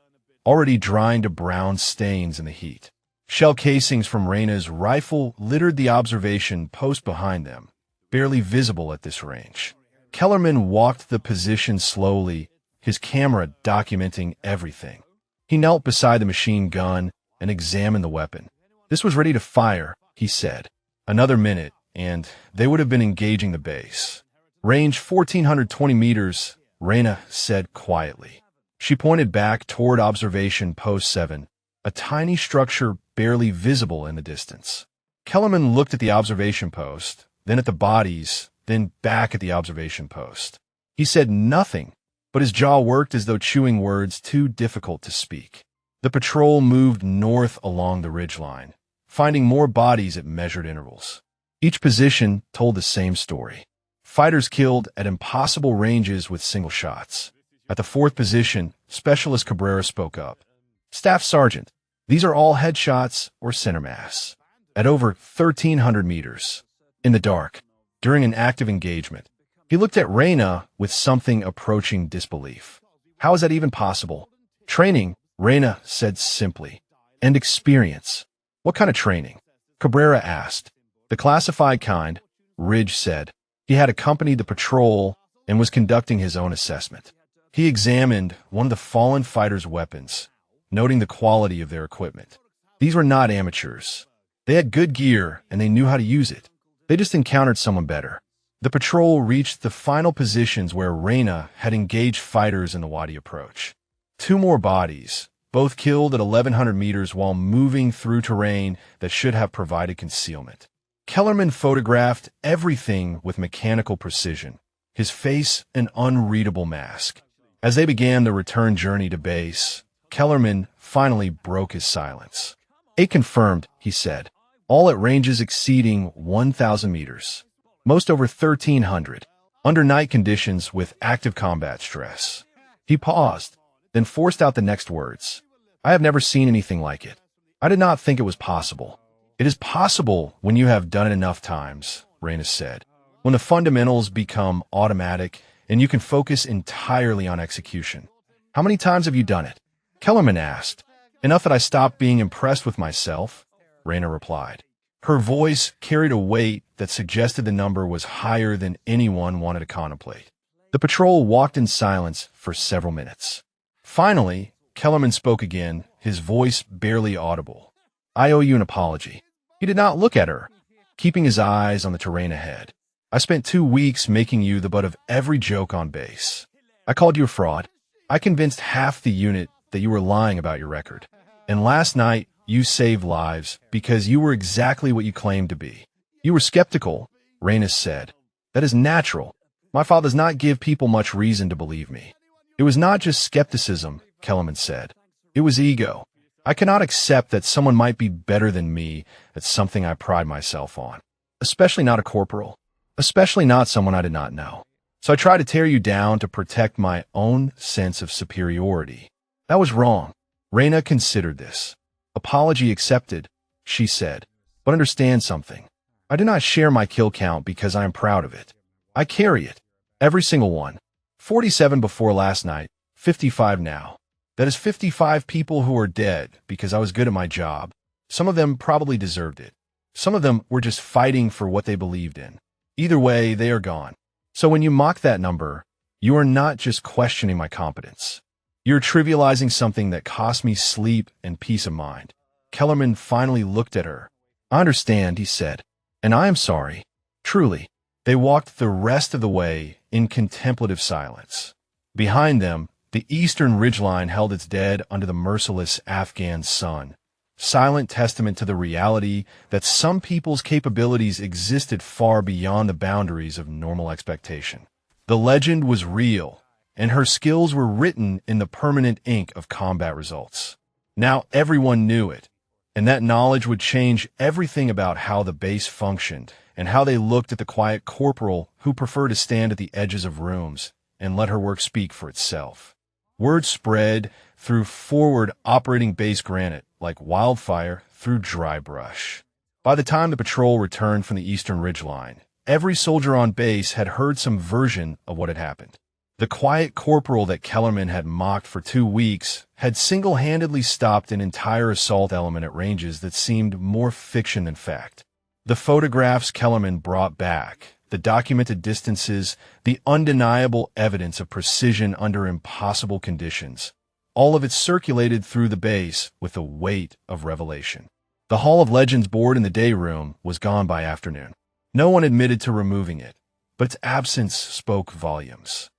already drying to brown stains in the heat. Shell casings from Reyna's rifle littered the observation post behind them, barely visible at this range. Kellerman walked the position slowly, his camera documenting everything. He knelt beside the machine gun and examined the weapon. This was ready to fire, he said. Another minute, and they would have been engaging the base. Range 1,420 meters, Reyna said quietly. She pointed back toward observation post 7, a tiny structure barely visible in the distance. Kellerman looked at the observation post, then at the bodies, then back at the observation post. He said nothing, but his jaw worked as though chewing words too difficult to speak. The patrol moved north along the ridgeline, finding more bodies at measured intervals. Each position told the same story. Fighters killed at impossible ranges with single shots. At the 4th position, Specialist Cabrera spoke up. Staff Sergeant, these are all headshots or center mass. At over 1,300 meters. In the dark, during an active engagement, he looked at Reyna with something approaching disbelief. How is that even possible? Training, Reyna said simply. And experience. What kind of training? Cabrera asked. The classified kind, Ridge said. He had accompanied the patrol and was conducting his own assessment. He examined one of the fallen fighters' weapons, noting the quality of their equipment. These were not amateurs. They had good gear and they knew how to use it. They just encountered someone better. The patrol reached the final positions where Reyna had engaged fighters in the Wadi approach. 2 more bodies, both killed at 1,100 meters while moving through terrain that should have provided concealment. Kellerman photographed everything with mechanical precision, his face an unreadable mask. As they began the return journey to base, Kellerman finally broke his silence. 8 confirmed, he said, all at ranges exceeding 1,000 meters, most over 1,300, under night conditions with active combat stress. He paused, then forced out the next words. I have never seen anything like it. I did not think it was possible. It is possible when you have done it enough times, Reyna said, when the fundamentals become automatic and you can focus entirely on execution. How many times have you done it? Kellerman asked. Enough that I stopped being impressed with myself, Reyna replied. Her voice carried a weight that suggested the number was higher than anyone wanted to contemplate. The patrol walked in silence for several minutes. Finally, Kellerman spoke again, his voice barely audible. I owe you an apology. He did not look at her, keeping his eyes on the terrain ahead. I spent 2 weeks making you the butt of every joke on base. I called you a fraud. I convinced half the unit that you were lying about your record. And last night, you saved lives because you were exactly what you claimed to be. You were skeptical, Reyna said. That is natural. My father does not give people much reason to believe me. It was not just skepticism, Kellerman said. It was ego. I cannot accept that someone might be better than me at something I pride myself on. Especially not a corporal. Especially not someone I did not know. So I tried to tear you down to protect my own sense of superiority. That was wrong. Reyna considered this. Apology accepted, she said. But understand something. I do not share my kill count because I am proud of it. I carry it. Every single one. 47 before last night, 55 now. That is 55 people who are dead because I was good at my job. Some of them probably deserved it. Some of them were just fighting for what they believed in. Either way, they are gone. So when you mock that number, you are not just questioning my competence. You're trivializing something that cost me sleep and peace of mind. Kellerman finally looked at her. I understand, he said, and I am sorry. Truly. They walked the rest of the way in contemplative silence. Behind them, the eastern ridgeline held its dead under the merciless Afghan sun, silent testament to the reality that some people's capabilities existed far beyond the boundaries of normal expectation. The legend was real, and her skills were written in the permanent ink of combat results. Now everyone knew it, And that knowledge would change everything about how the base functioned and how they looked at the quiet corporal who preferred to stand at the edges of rooms and let her work speak for itself. Word spread through forward operating base Granite like wildfire through dry brush. By the time the patrol returned from the eastern ridgeline, every soldier on base had heard some version of what had happened. The quiet corporal that Kellerman had mocked for 2 weeks had single-handedly stopped an entire assault element at ranges that seemed more fiction than fact. The photographs Kellerman brought back, the documented distances, the undeniable evidence of precision under impossible conditions, all of it circulated through the base with the weight of revelation. The Hall of Legends board in the day room was gone by afternoon. No one admitted to removing it, but its absence spoke volumes.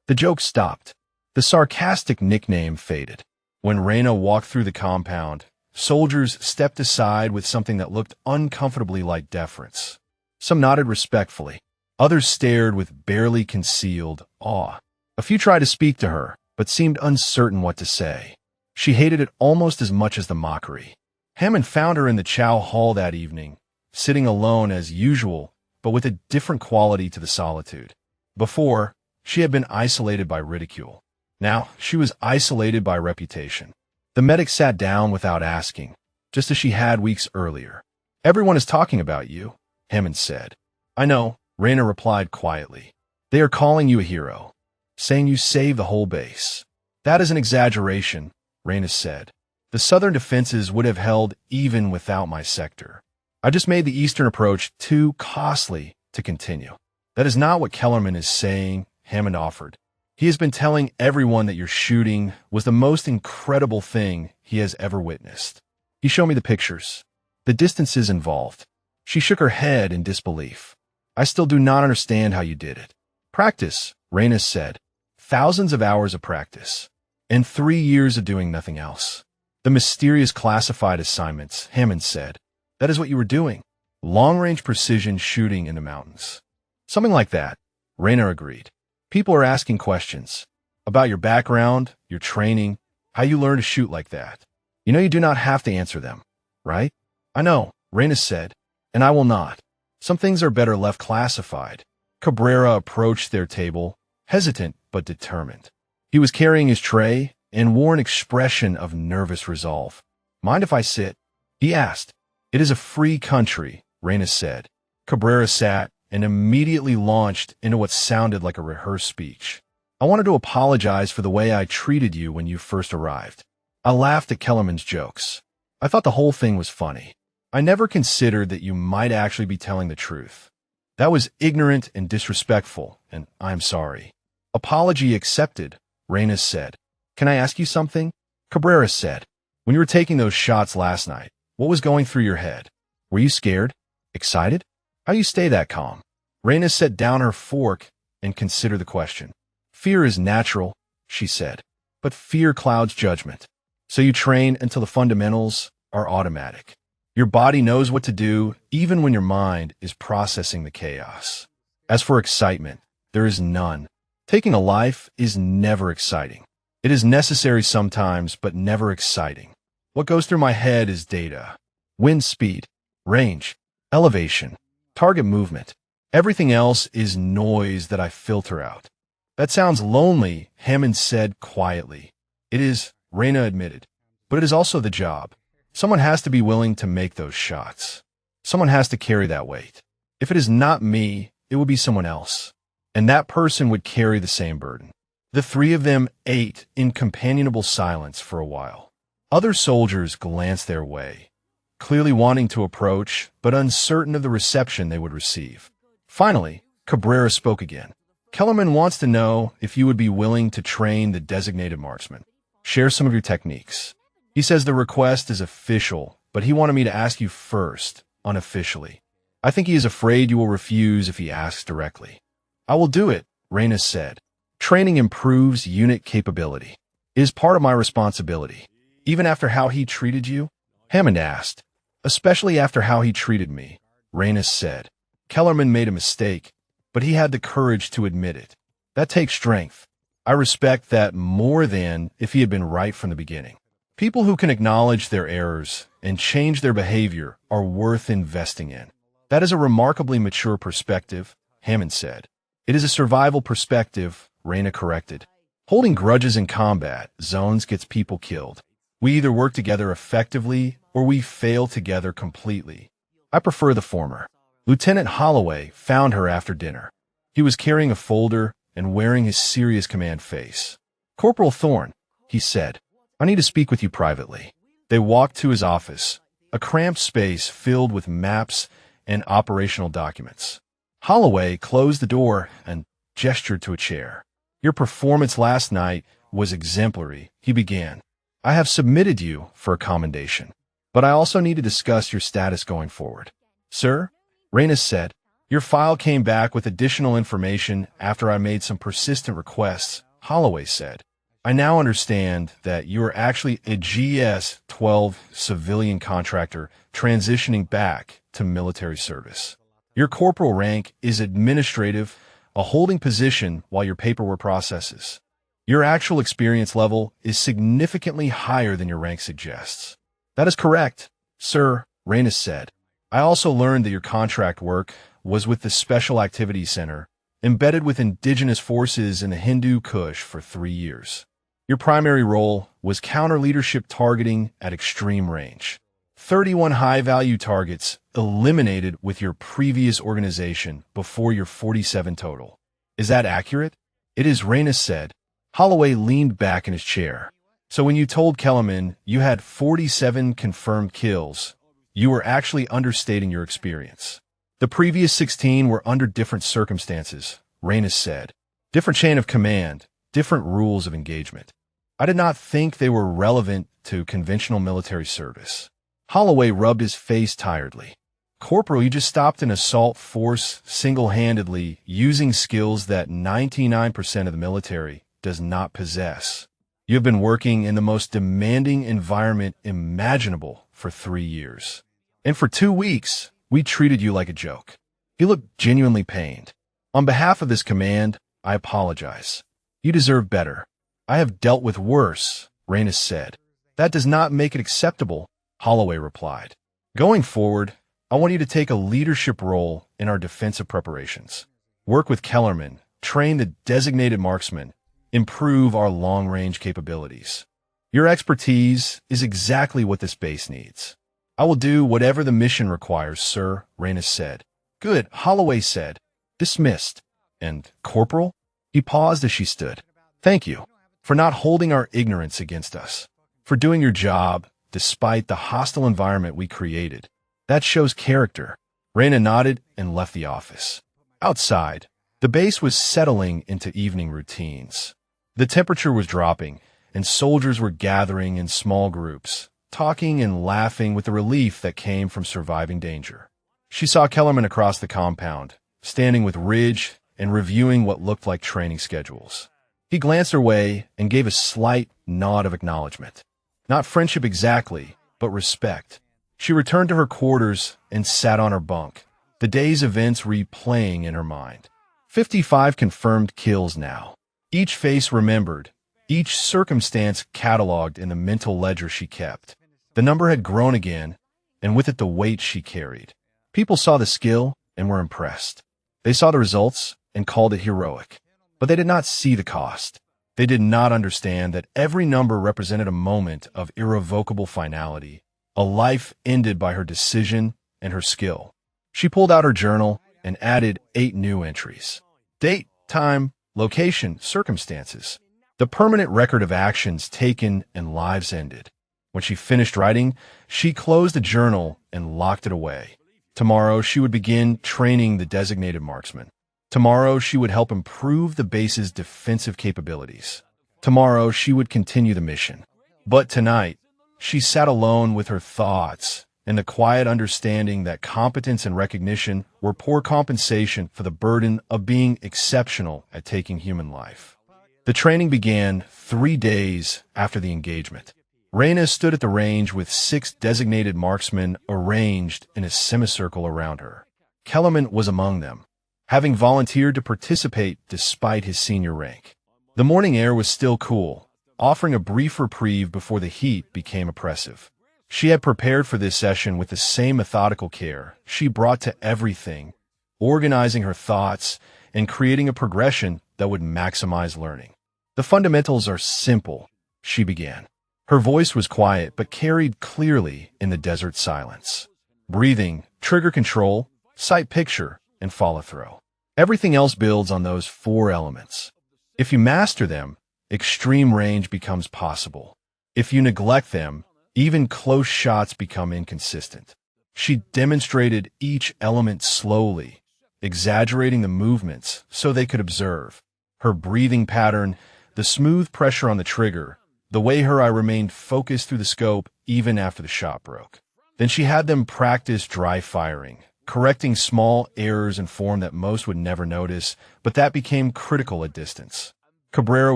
The joke stopped. The sarcastic nickname faded. When Reyna walked through the compound, soldiers stepped aside with something that looked uncomfortably like deference. Some nodded respectfully. Others stared with barely concealed awe. A few tried to speak to her, but seemed uncertain what to say. She hated it almost as much as the mockery. Hammond found her in the Chow Hall that evening, sitting alone as usual, but with a different quality to the solitude. Before, she had been isolated by ridicule. Now, she was isolated by reputation. The medic sat down without asking, just as she had weeks earlier. "Everyone is talking about you," Hammond said. "I know," Reyna replied quietly. "They are calling you a hero, saying you saved the whole base." "That is an exaggeration," Reyna said. "The southern defenses would have held even without my sector. I just made the eastern approach too costly to continue." "That is not what Kellerman is saying," Hammond offered. "He has been telling everyone that your shooting was the most incredible thing he has ever witnessed. He showed me the pictures, the distances involved." She shook her head in disbelief. "I still do not understand how you did it." "Practice," Reyna said. "Thousands of hours of practice. And 3 years of doing nothing else." "The mysterious classified assignments," Hammond said. "That is what you were doing. Long-range precision shooting in the mountains." "Something like that," Reyna agreed. "People are asking questions about your background, your training, how you learned to shoot like that. You know you do not have to answer them, right?" "I know," Reyna said, "and I will not. Some things are better left classified." Cabrera approached their table, hesitant but determined. He was carrying his tray and wore an expression of nervous resolve. "Mind if I sit?" he asked. "It is a free country," Reyna said. Cabrera sat and immediately launched into what sounded like a rehearsed speech. "I wanted to apologize for the way I treated you when you first arrived. I laughed at Kellerman's jokes. I thought the whole thing was funny. I never considered that you might actually be telling the truth. That was ignorant and disrespectful, and I'm sorry." "Apology accepted," Reyna said. "Can I ask you something?" Cabrera said. "When you were taking those shots last night, what was going through your head? Were you scared? Excited? How do you stay that calm?" Reyna set down her fork and considered the question. "Fear is natural," she said, "but fear clouds judgment. So you train until the fundamentals are automatic. Your body knows what to do even when your mind is processing the chaos. As for excitement, there is none. Taking a life is never exciting. It is necessary sometimes, but never exciting. What goes through my head is data. Wind speed, range, elevation, target movement. Everything else is noise that I filter out." "That sounds lonely," Hammond said quietly. "It is," Reyna admitted, "but it is also the job. Someone has to be willing to make those shots. Someone has to carry that weight. If it is not me, it will be someone else. And that person would carry the same burden." The three of them ate in companionable silence for a while. Other soldiers glanced their way, clearly wanting to approach, but uncertain of the reception they would receive. Finally, Cabrera spoke again. "Kellerman wants to know if you would be willing to train the designated marksman. Share some of your techniques. He says the request is official, but he wanted me to ask you first, unofficially. I think he is afraid you will refuse if he asks directly." "I will do it," Reyna said. "Training improves unit capability. It is part of my responsibility." "Even after how he treated you?" Hammond asked. "Especially after how he treated me," Reyna said. "Kellerman made a mistake, but he had the courage to admit it. That takes strength. I respect that more than if he had been right from the beginning." People who can acknowledge their errors and change their behavior are worth investing in. That is a remarkably mature perspective, Hammond said. It is a survival perspective, Reyna corrected. Holding grudges in combat zones gets people killed. We either work together effectively or we fail together completely. I prefer the former. Lieutenant Holloway found her after dinner. He was carrying a folder and wearing his serious command face. Corporal Thorne, he said, I need to speak with you privately. They walked to his office, a cramped space filled with maps and operational documents. Holloway closed the door and gestured to a chair. Your performance last night was exemplary, he began. I have submitted you for a commendation, but I also need to discuss your status going forward. Sir, Reyna said, your file came back with additional information after I made some persistent requests, Holloway said. I now understand that you are actually a GS-12 civilian contractor transitioning back to military service. Your corporal rank is administrative, a holding position while your paperwork processes. Your actual experience level is significantly higher than your rank suggests. That is correct, sir, Reyna said. I also learned that your contract work was with the Special Activities Center, embedded with indigenous forces in the Hindu Kush for 3 years. Your primary role was counter-leadership targeting at extreme range. 31 high-value targets eliminated with your previous organization before your 47 total. Is that accurate? It is, Reyna said. Holloway leaned back in his chair. So when you told Kellerman you had 47 confirmed kills, you were actually understating your experience. The previous 16 were under different circumstances, Reyna said. Different chain of command, different rules of engagement. I did not think they were relevant to conventional military service. Holloway rubbed his face tiredly. Corporal, you just stopped an assault force single-handedly using skills that 99% of the military does not possess. You have been working in the most demanding environment imaginable for 3 years. And for 2 weeks, we treated you like a joke. He looked genuinely pained. On behalf of this command, I apologize. You deserve better. I have dealt with worse, Reyna said. That does not make it acceptable, Holloway replied. Going forward, I want you to take a leadership role in our defensive preparations. Work with Kellerman, train the designated marksmen, improve our long-range capabilities. Your expertise is exactly what this base needs. I will do whatever the mission requires, sir, Reyna said. Good, Holloway said. Dismissed. And, Corporal? He paused as she stood. Thank you for not holding our ignorance against us, for doing your job despite the hostile environment we created. That shows character. Reyna nodded and left the office. Outside, the base was settling into evening routines. The temperature was dropping, and soldiers were gathering in small groups, talking and laughing with the relief that came from surviving danger. She saw Kellerman across the compound, standing with Ridge and reviewing what looked like training schedules. He glanced her way and gave a slight nod of acknowledgement. Not friendship exactly, but respect. She returned to her quarters and sat on her bunk, the day's events replaying in her mind. 55 confirmed kills now. Each face remembered, each circumstance cataloged in the mental ledger she kept. The number had grown again, and with it the weight she carried. People saw the skill and were impressed. They saw the results and called it heroic. But they did not see the cost. They did not understand that every number represented a moment of irrevocable finality, a life ended by her decision and her skill. She pulled out her journal and added 8 new entries. Date, time, location, circumstances. The permanent record of actions taken and lives ended. When she finished writing, she closed the journal and locked it away. Tomorrow, she would begin training the designated marksman. Tomorrow, she would help improve the base's defensive capabilities. Tomorrow, she would continue the mission. But tonight, she sat alone with her thoughts and the quiet understanding that competence and recognition were poor compensation for the burden of being exceptional at taking human life. The training began 3 days after the engagement. Reyna stood at the range with 6 designated marksmen arranged in a semicircle around her. Kellerman was among them, having volunteered to participate despite his senior rank. The morning air was still cool, offering a brief reprieve before the heat became oppressive. She had prepared for this session with the same methodical care she brought to everything, organizing her thoughts and creating a progression that would maximize learning. The fundamentals are simple, she began. Her voice was quiet but carried clearly in the desert silence. Breathing, trigger control, sight picture, and follow-through. Everything else builds on those four elements. If you master them, extreme range becomes possible. If you neglect them, even close shots become inconsistent. She demonstrated each element slowly, exaggerating the movements so they could observe. Her breathing pattern, the smooth pressure on the trigger, the way her eye remained focused through the scope even after the shot broke. Then she had them practice dry firing, correcting small errors in form that most would never notice, but that became critical at distance. Cabrera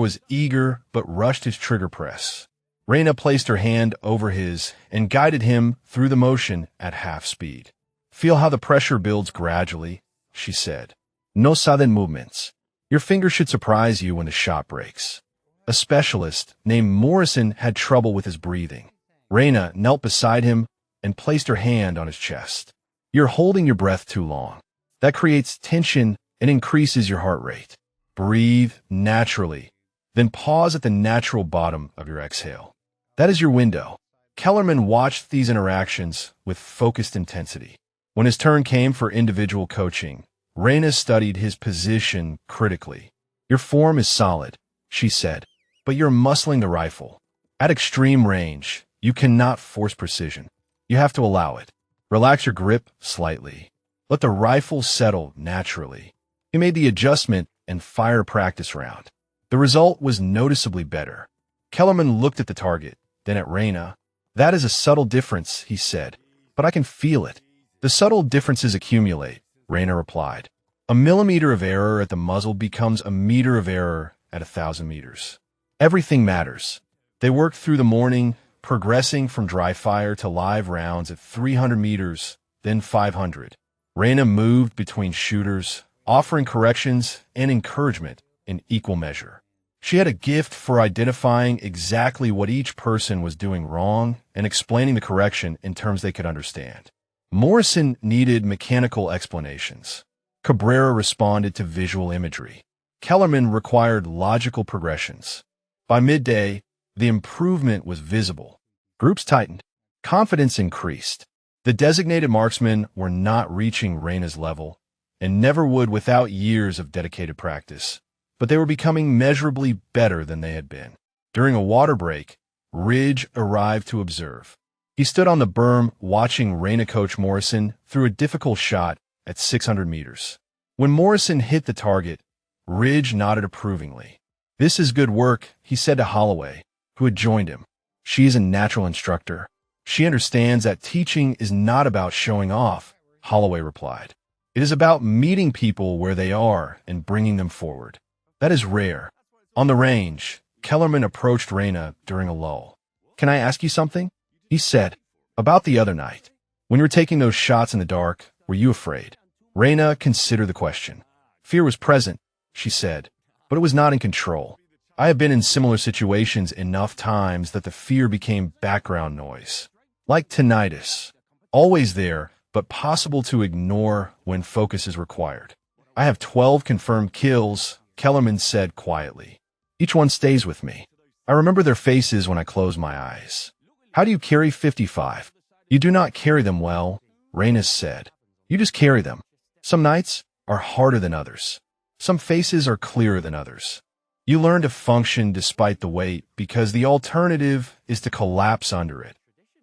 was eager but rushed his trigger press. Reina placed her hand over his and guided him through the motion at half speed. Feel how the pressure builds gradually, she said. No sudden movements. Your finger should surprise you when the shot breaks. A specialist named Morrison had trouble with his breathing. Reina knelt beside him and placed her hand on his chest. You're holding your breath too long. That creates tension and increases your heart rate. Breathe naturally, then pause at the natural bottom of your exhale. That is your window. Kellerman watched these interactions with focused intensity. When his turn came for individual coaching, Reina studied his position critically. Your form is solid, she said, but you're muscling the rifle. At extreme range, you cannot force precision. You have to allow it. Relax your grip slightly. Let the rifle settle naturally. He made the adjustment and fired a practice round. The result was noticeably better. Kellerman looked at the target, then at Reina. That is a subtle difference, he said, but I can feel it. The subtle differences accumulate, Reina replied. A millimeter of error at the muzzle becomes a meter of error at 1,000 meters. Everything matters. They worked through the morning, progressing from dry fire to live rounds at 300 meters, then 500. Reina moved between shooters, offering corrections and encouragement in equal measure. She had a gift for identifying exactly what each person was doing wrong and explaining the correction in terms they could understand. Morrison needed mechanical explanations. Cabrera responded to visual imagery. Kellerman required logical progressions. By midday, the improvement was visible. Groups tightened. Confidence increased. The designated marksmen were not reaching Reina's level, and never would without years of dedicated practice, but they were becoming measurably better than they had been. During a water break, Ridge arrived to observe. He stood on the berm watching Reina coach Morrison through a difficult shot at 600 meters. When Morrison hit the target, Ridge nodded approvingly. This is good work, he said to Holloway, who had joined him. She is a natural instructor. She understands that teaching is not about showing off, Holloway replied. It is about meeting people where they are and bringing them forward. That is rare. On the range, Kellerman approached Reina during a lull. Can I ask you something? He said. About the other night. When you were taking those shots in the dark, were you afraid? Reina considered the question. Fear was present, she said, but it was not in control. I have been in similar situations enough times that the fear became background noise. Like tinnitus. Always there, but possible to ignore when focus is required. I have 12 confirmed kills, Kellerman said quietly. Each one stays with me. I remember their faces when I close my eyes. How do you carry 55? You do not carry them well, Reina said. You just carry them. Some nights are harder than others. Some faces are clearer than others. You learn to function despite the weight because the alternative is to collapse under it,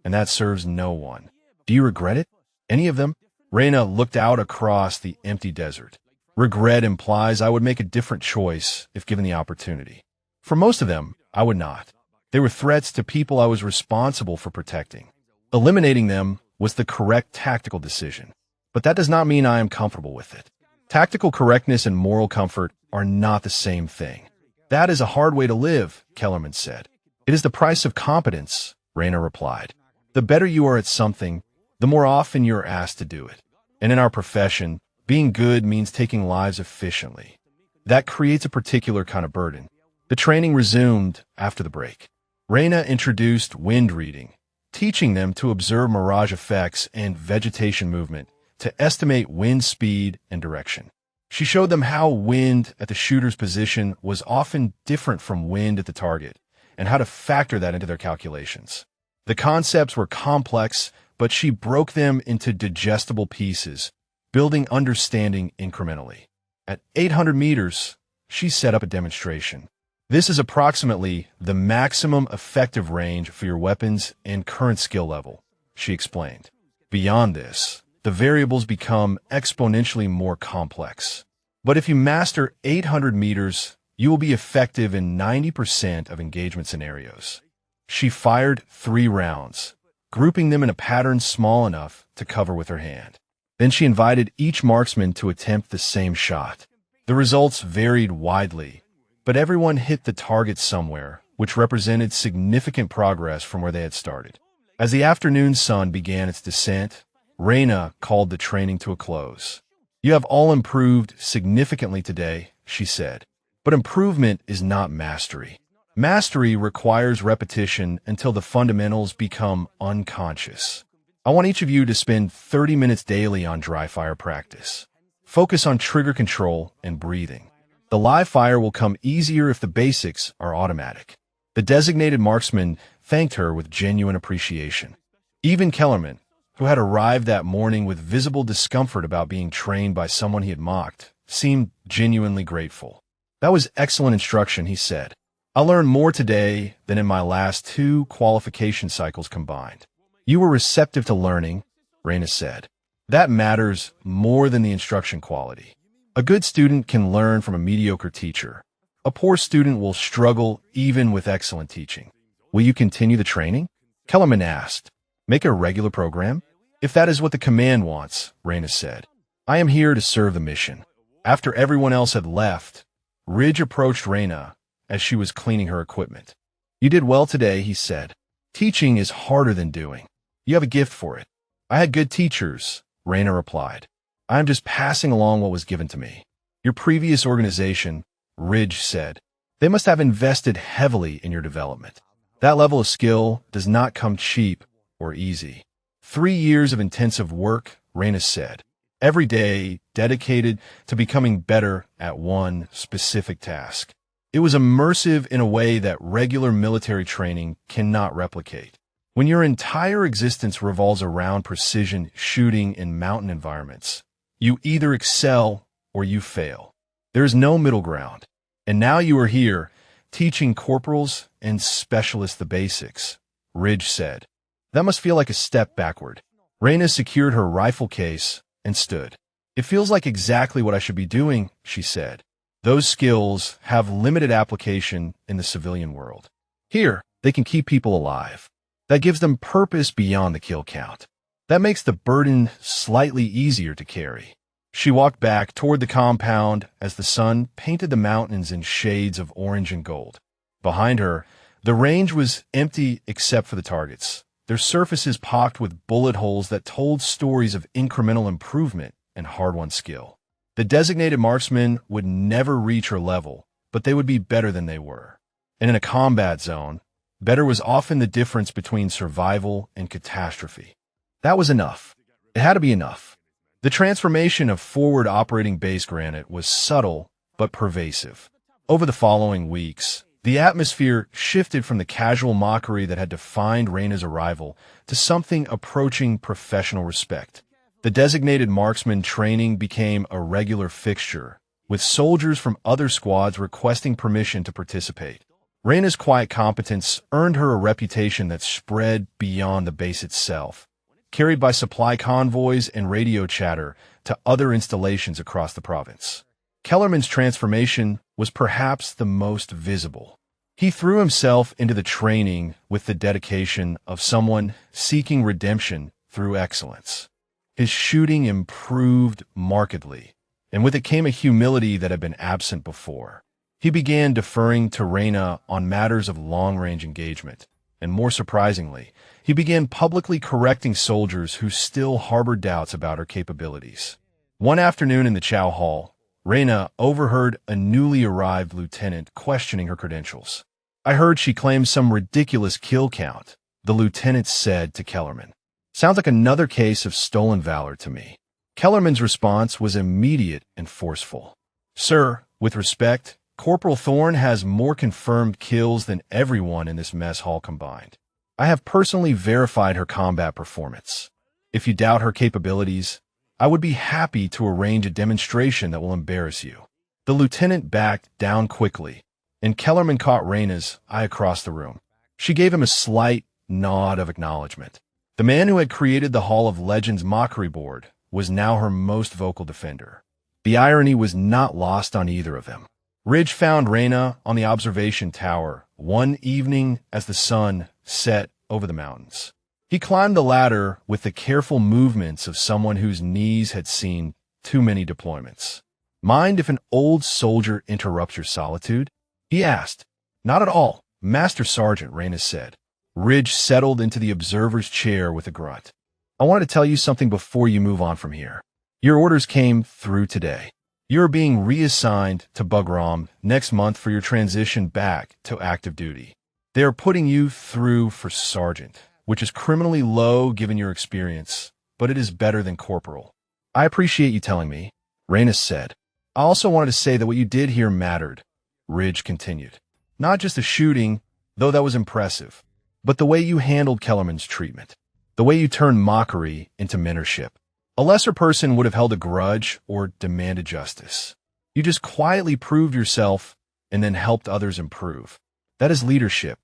and that serves no one. Do you regret it? Any of them? Reina looked out across the empty desert. Regret implies I would make a different choice if given the opportunity. For most of them, I would not. They were threats to people I was responsible for protecting. Eliminating them was the correct tactical decision, but that does not mean I am comfortable with it. Tactical correctness and moral comfort are not the same thing. That is a hard way to live, Kellerman said. It is the price of competence, Reina replied. The better you are at something, the more often you are asked to do it. And in our profession, being good means taking lives efficiently. That creates a particular kind of burden. The training resumed after the break. Reina introduced wind reading, teaching them to observe mirage effects and vegetation movement to estimate wind speed and direction. She showed them how wind at the shooter's position was often different from wind at the target, and how to factor that into their calculations. The concepts were complex, but she broke them into digestible pieces, building understanding incrementally. At 800 meters, she set up a demonstration. This is approximately the maximum effective range for your weapons and current skill level, she explained. Beyond this, the variables become exponentially more complex. But if you master 800 meters, you will be effective in 90% of engagement scenarios. She fired 3 rounds, grouping them in a pattern small enough to cover with her hand. Then she invited each marksman to attempt the same shot. The results varied widely, but everyone hit the target somewhere, which represented significant progress from where they had started. As the afternoon sun began its descent, Reina called the training to a close. "You have all improved significantly today," she said. But improvement is not mastery. Mastery requires repetition until the fundamentals become unconscious. I want each of you to spend 30 minutes daily on dry fire practice. Focus on trigger control and breathing. The live fire will come easier if the basics are automatic. The designated marksman thanked her with genuine appreciation. Even Kellerman, who had arrived that morning with visible discomfort about being trained by someone he had mocked, seemed genuinely grateful. "That was excellent instruction," he said. "I learned more today than in my last 2 qualification cycles combined." "You were receptive to learning," Reina said. "That matters more than the instruction quality. A good student can learn from a mediocre teacher. A poor student will struggle even with excellent teaching." "Will you continue the training?" Kellerman asked. "Make a regular program?" "If that is what the command wants," Reina said. "I am here to serve the mission." After everyone else had left, Ridge approached Reina as she was cleaning her equipment. "You did well today," he said. "Teaching is harder than doing. You have a gift for it." "I had good teachers," Reina replied. "I am just passing along what was given to me." "Your previous organization," Ridge said. "They must have invested heavily in your development. That level of skill does not come cheap or easy." 3 years of intensive work, Reina said. Every day dedicated to becoming better at one specific task. It was immersive in a way that regular military training cannot replicate. When your entire existence revolves around precision shooting in mountain environments, you either excel or you fail. There is no middle ground. And now you are here, teaching corporals and specialists the basics, Ridge said. That must feel like a step backward. Reina secured her rifle case and stood. "It feels like exactly what I should be doing," she said. "Those skills have limited application in the civilian world. Here, they can keep people alive. That gives them purpose beyond the kill count. That makes the burden slightly easier to carry." She walked back toward the compound as the sun painted the mountains in shades of orange and gold. Behind her, the range was empty except for the targets, their surfaces pocked with bullet holes that told stories of incremental improvement and hard-won skill. The designated marksmen would never reach her level, but they would be better than they were. And in a combat zone, better was often the difference between survival and catastrophe. That was enough. It had to be enough. The transformation of Forward Operating Base Granite was subtle but pervasive. Over the following weeks, the atmosphere shifted from the casual mockery that had defined Reina's arrival to something approaching professional respect. The designated marksman training became a regular fixture, with soldiers from other squads requesting permission to participate. Reina's quiet competence earned her a reputation that spread beyond the base itself, carried by supply convoys and radio chatter to other installations across the province. Kellerman's transformation was perhaps the most visible. He threw himself into the training with the dedication of someone seeking redemption through excellence. His shooting improved markedly, and with it came a humility that had been absent before. He began deferring to Reina on matters of long-range engagement, and more surprisingly, he began publicly correcting soldiers who still harbored doubts about her capabilities. One afternoon in the Chow Hall, Reyna overheard a newly arrived lieutenant questioning her credentials. I heard she claimed some ridiculous kill count, the lieutenant said to Kellerman. Sounds like another case of stolen valor to me. Kellerman's response was immediate and forceful. Sir, with respect, Corporal Thorne has more confirmed kills than everyone in this mess hall combined. I have personally verified her combat performance. If you doubt her capabilities, I would be happy to arrange a demonstration that will embarrass you. The lieutenant backed down quickly, and Kellerman caught Reyna's eye across the room. She gave him a slight nod of acknowledgement. The man who had created the Hall of Legends mockery board was now her most vocal defender. The irony was not lost on either of them. Ridge found Reyna on the observation tower one evening as the sun set over the mountains. He climbed the ladder with the careful movements of someone whose knees had seen too many deployments. Mind if an old soldier interrupts your solitude? He asked. Not at all, Master Sergeant, Reyna said. Ridge settled into the observer's chair with a grunt. I wanted to tell you something before you move on from here. Your orders came through today. You are being reassigned to Bugram next month for your transition back to active duty. They are putting you through for sergeant, which is criminally low given your experience, but it is better than corporal. I appreciate you telling me, Reyna said. I also wanted to say that what you did here mattered, Ridge continued. Not just the shooting, though that was impressive, but the way you handled Kellerman's treatment, the way you turned mockery into mentorship. A lesser person would have held a grudge or demanded justice. You just quietly proved yourself and then helped others improve. That is leadership.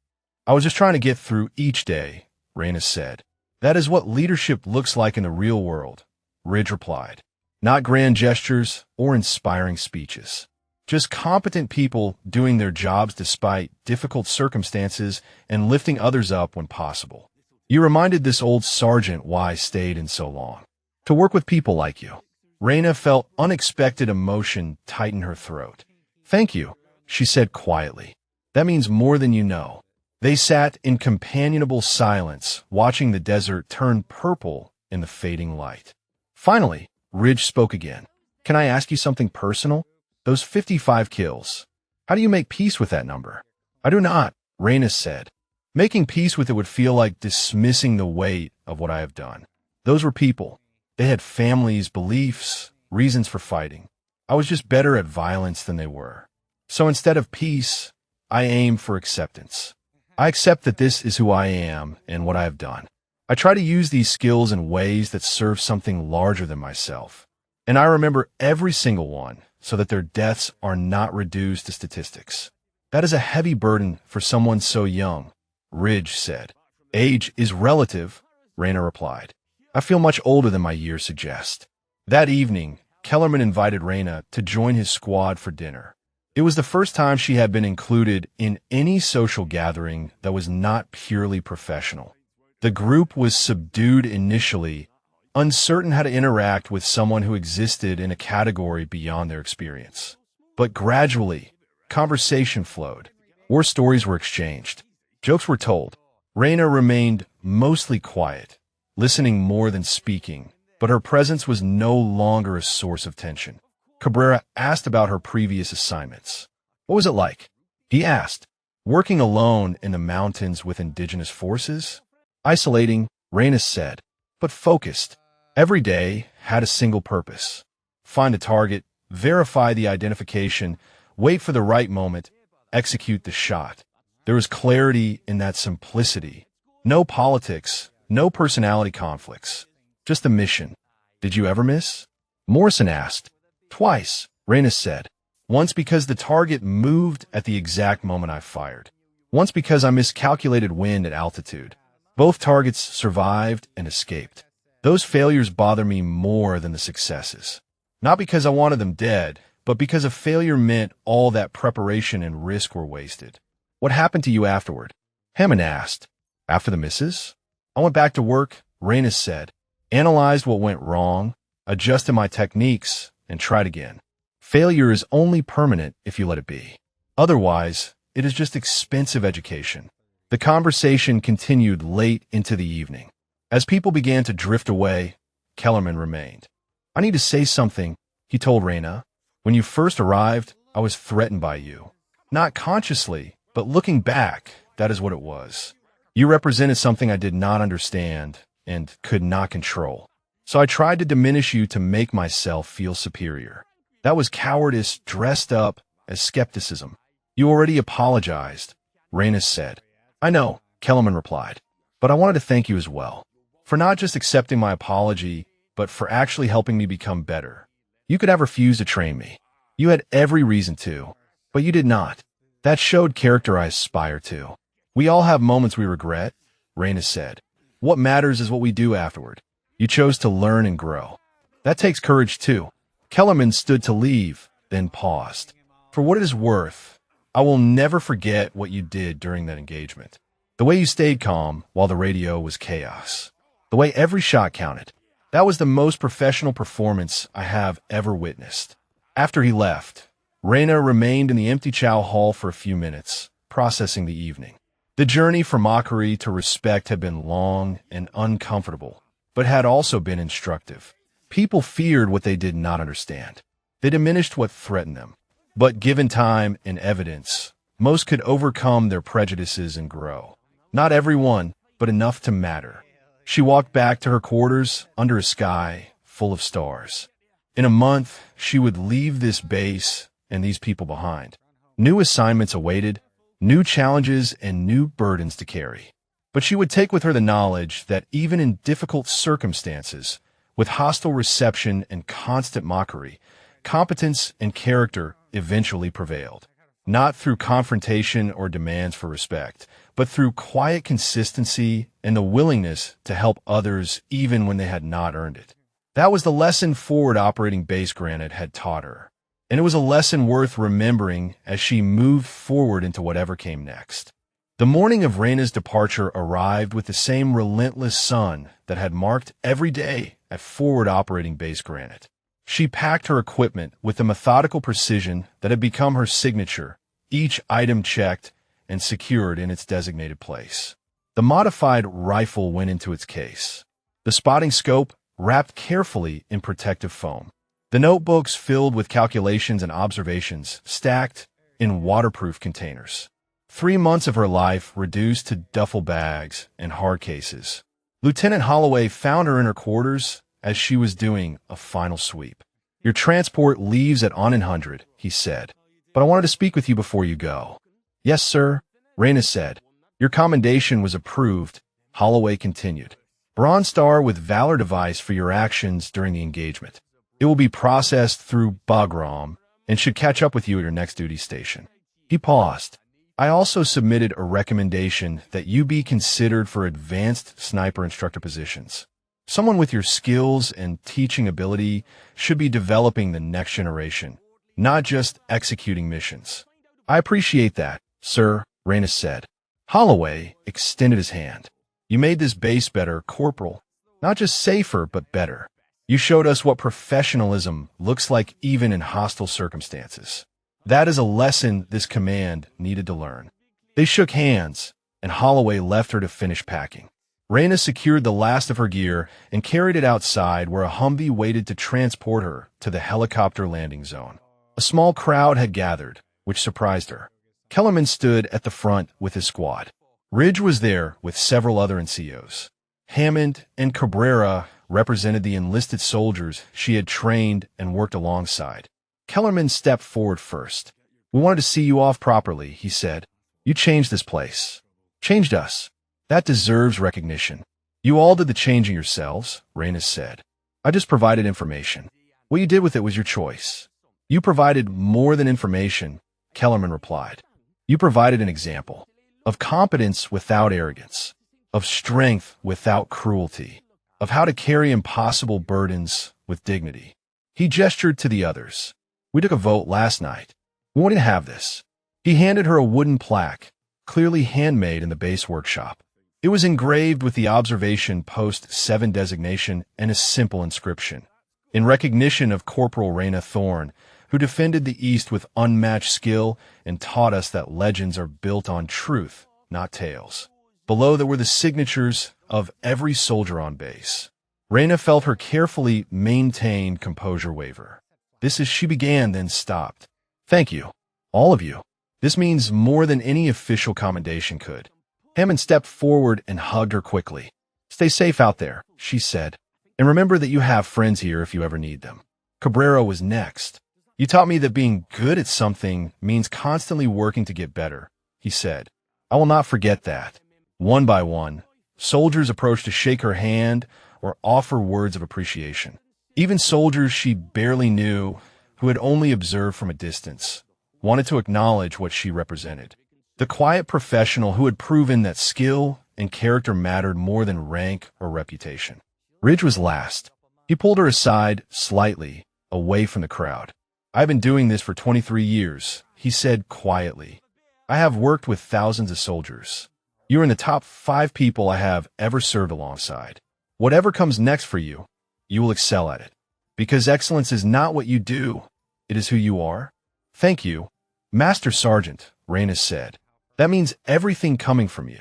I was just trying to get through each day, Reyna said. That is what leadership looks like in the real world, Ridge replied. Not grand gestures or inspiring speeches. Just competent people doing their jobs despite difficult circumstances and lifting others up when possible. You reminded this old sergeant why I stayed in so long. To work with people like you. Reyna felt unexpected emotion tighten her throat. Thank you, she said quietly. That means more than you know. They sat in companionable silence, watching the desert turn purple in the fading light. Finally, Ridge spoke again. Can I ask you something personal? Those 55 kills. How do you make peace with that number? I do not, Reyna said. Making peace with it would feel like dismissing the weight of what I have done. Those were people. They had families, beliefs, reasons for fighting. I was just better at violence than they were. So instead of peace, I aim for acceptance. I accept that this is who I am and what I have done. I try to use these skills in ways that serve something larger than myself. And I remember every single one so that their deaths are not reduced to statistics. That is a heavy burden for someone so young, Ridge said. Age is relative, Reyna replied. I feel much older than my years suggest. That evening, Kellerman invited Reyna to join his squad for dinner. It was the first time she had been included in any social gathering that was not purely professional. The group was subdued initially, uncertain how to interact with someone who existed in a category beyond their experience. But gradually, conversation flowed. War stories were exchanged. Jokes were told. Reyna remained mostly quiet, listening more than speaking, but her presence was no longer a source of tension. Cabrera asked about her previous assignments. What was it like? He asked. Working alone in the mountains with indigenous forces? Isolating, Reyna said, but focused. Every day had a single purpose. Find a target, verify the identification, wait for the right moment, execute the shot. There was clarity in that simplicity. No politics, no personality conflicts. Just a mission. Did you ever miss? Morrison asked. Twice, Reyna said. Once because the target moved at the exact moment I fired. Once because I miscalculated wind at altitude. Both targets survived and escaped. Those failures bother me more than the successes. Not because I wanted them dead, but because a failure meant all that preparation and risk were wasted. What happened to you afterward? Hammond asked. After the misses? I went back to work, Reyna said. Analyzed what went wrong, adjusted my techniques, and tried again. Failure is only permanent if you let it be. Otherwise, it is just expensive education. The conversation continued late into the evening. As people began to drift away, Kellerman remained. I need to say something, he told Reyna. When you first arrived, I was threatened by you. Not consciously, but looking back, that is what it was. You represented something I did not understand and could not control. So I tried to diminish you to make myself feel superior. That was cowardice dressed up as skepticism. You already apologized, Rhaenys said. I know, Kellerman replied, but I wanted to thank you as well. For not just accepting my apology, but for actually helping me become better. You could have refused to train me. You had every reason to, but you did not. That showed character I aspire to. We all have moments we regret, Rhaenys said. What matters is what we do afterward. You chose to learn and grow. That takes courage too. Kellerman stood to leave, then paused. For what it is worth, I will never forget what you did during that engagement. The way you stayed calm while the radio was chaos. The way every shot counted. That was the most professional performance I have ever witnessed. After he left, Rhaena remained in the empty chow hall for a few minutes, processing the evening. The journey from mockery to respect had been long and uncomfortable, but had also been instructive. People feared what they did not understand. They diminished what threatened them. But given time and evidence, most could overcome their prejudices and grow. Not everyone, but enough to matter. She walked back to her quarters under a sky full of stars. In a month, she would leave this base and these people behind. New assignments awaited, new challenges and new burdens to carry. But she would take with her the knowledge that even in difficult circumstances, with hostile reception and constant mockery, competence and character eventually prevailed. Not through confrontation or demands for respect, but through quiet consistency and the willingness to help others even when they had not earned it. That was the lesson Forward Operating Base Granite had taught her. And it was a lesson worth remembering as she moved forward into whatever came next. The morning of Rhaena's departure arrived with the same relentless sun that had marked every day at Forward Operating Base Granite. She packed her equipment with the methodical precision that had become her signature, each item checked and secured in its designated place. The modified rifle went into its case. The spotting scope wrapped carefully in protective foam. The notebooks filled with calculations and observations stacked in waterproof containers. 3 months of her life reduced to duffel bags and hard cases. Lieutenant Holloway found her in her quarters as she was doing a final sweep. Your transport leaves at Onenhundred, he said, but I wanted to speak with you before you go. Yes, sir, Rhaena said. Your commendation was approved, Holloway continued. Bronze Star with Valor device for your actions during the engagement. It will be processed through Bagram and should catch up with you at your next duty station. He paused. I also submitted a recommendation that you be considered for advanced sniper instructor positions. Someone with your skills and teaching ability should be developing the next generation, not just executing missions. I appreciate that, sir, Rhaenys said. Holloway extended his hand. You made this base better, Corporal. Not just safer, but better. You showed us what professionalism looks like even in hostile circumstances. That is a lesson this command needed to learn. They shook hands, and Holloway left her to finish packing. Rhaena secured the last of her gear and carried it outside where a Humvee waited to transport her to the helicopter landing zone. A small crowd had gathered, which surprised her. Kellerman stood at the front with his squad. Ridge was there with several other NCOs. Hammond and Cabrera represented the enlisted soldiers she had trained and worked alongside. Kellerman stepped forward first. We wanted to see you off properly, he said. You changed this place. Changed us. That deserves recognition. You all did the changing yourselves, Rhaenys said. I just provided information. What you did with it was your choice. You provided more than information, Kellerman replied. You provided an example of competence without arrogance, of strength without cruelty, of how to carry impossible burdens with dignity. He gestured to the others. We took a vote last night. We wanted to have this. He handed her a wooden plaque, clearly handmade in the base workshop. It was engraved with the Observation Post 7 designation and a simple inscription. In recognition of Corporal Rhaena Thorne, who defended the East with unmatched skill and taught us that legends are built on truth, not tales. Below there were the signatures of every soldier on base. Rhaena felt her carefully maintained composure waver. She began, then stopped. Thank you. All of you. This means more than any official commendation could. Hammond stepped forward and hugged her quickly. Stay safe out there, she said. And remember that you have friends here if you ever need them. Cabrera was next. You taught me that being good at something means constantly working to get better, he said. I will not forget that. One by one, soldiers approached to shake her hand or offer words of appreciation. Even soldiers she barely knew, who had only observed from a distance, wanted to acknowledge what she represented. The quiet professional who had proven that skill and character mattered more than rank or reputation. Ridge was last. He pulled her aside slightly, away from the crowd. I've been doing this for 23 years, he said quietly. I have worked with thousands of soldiers. You're in the top 5 people I have ever served alongside. Whatever comes next for you, you will excel at it. Because excellence is not what you do, it is who you are. Thank you, Master Sergeant, Reyna said. That means everything coming from you.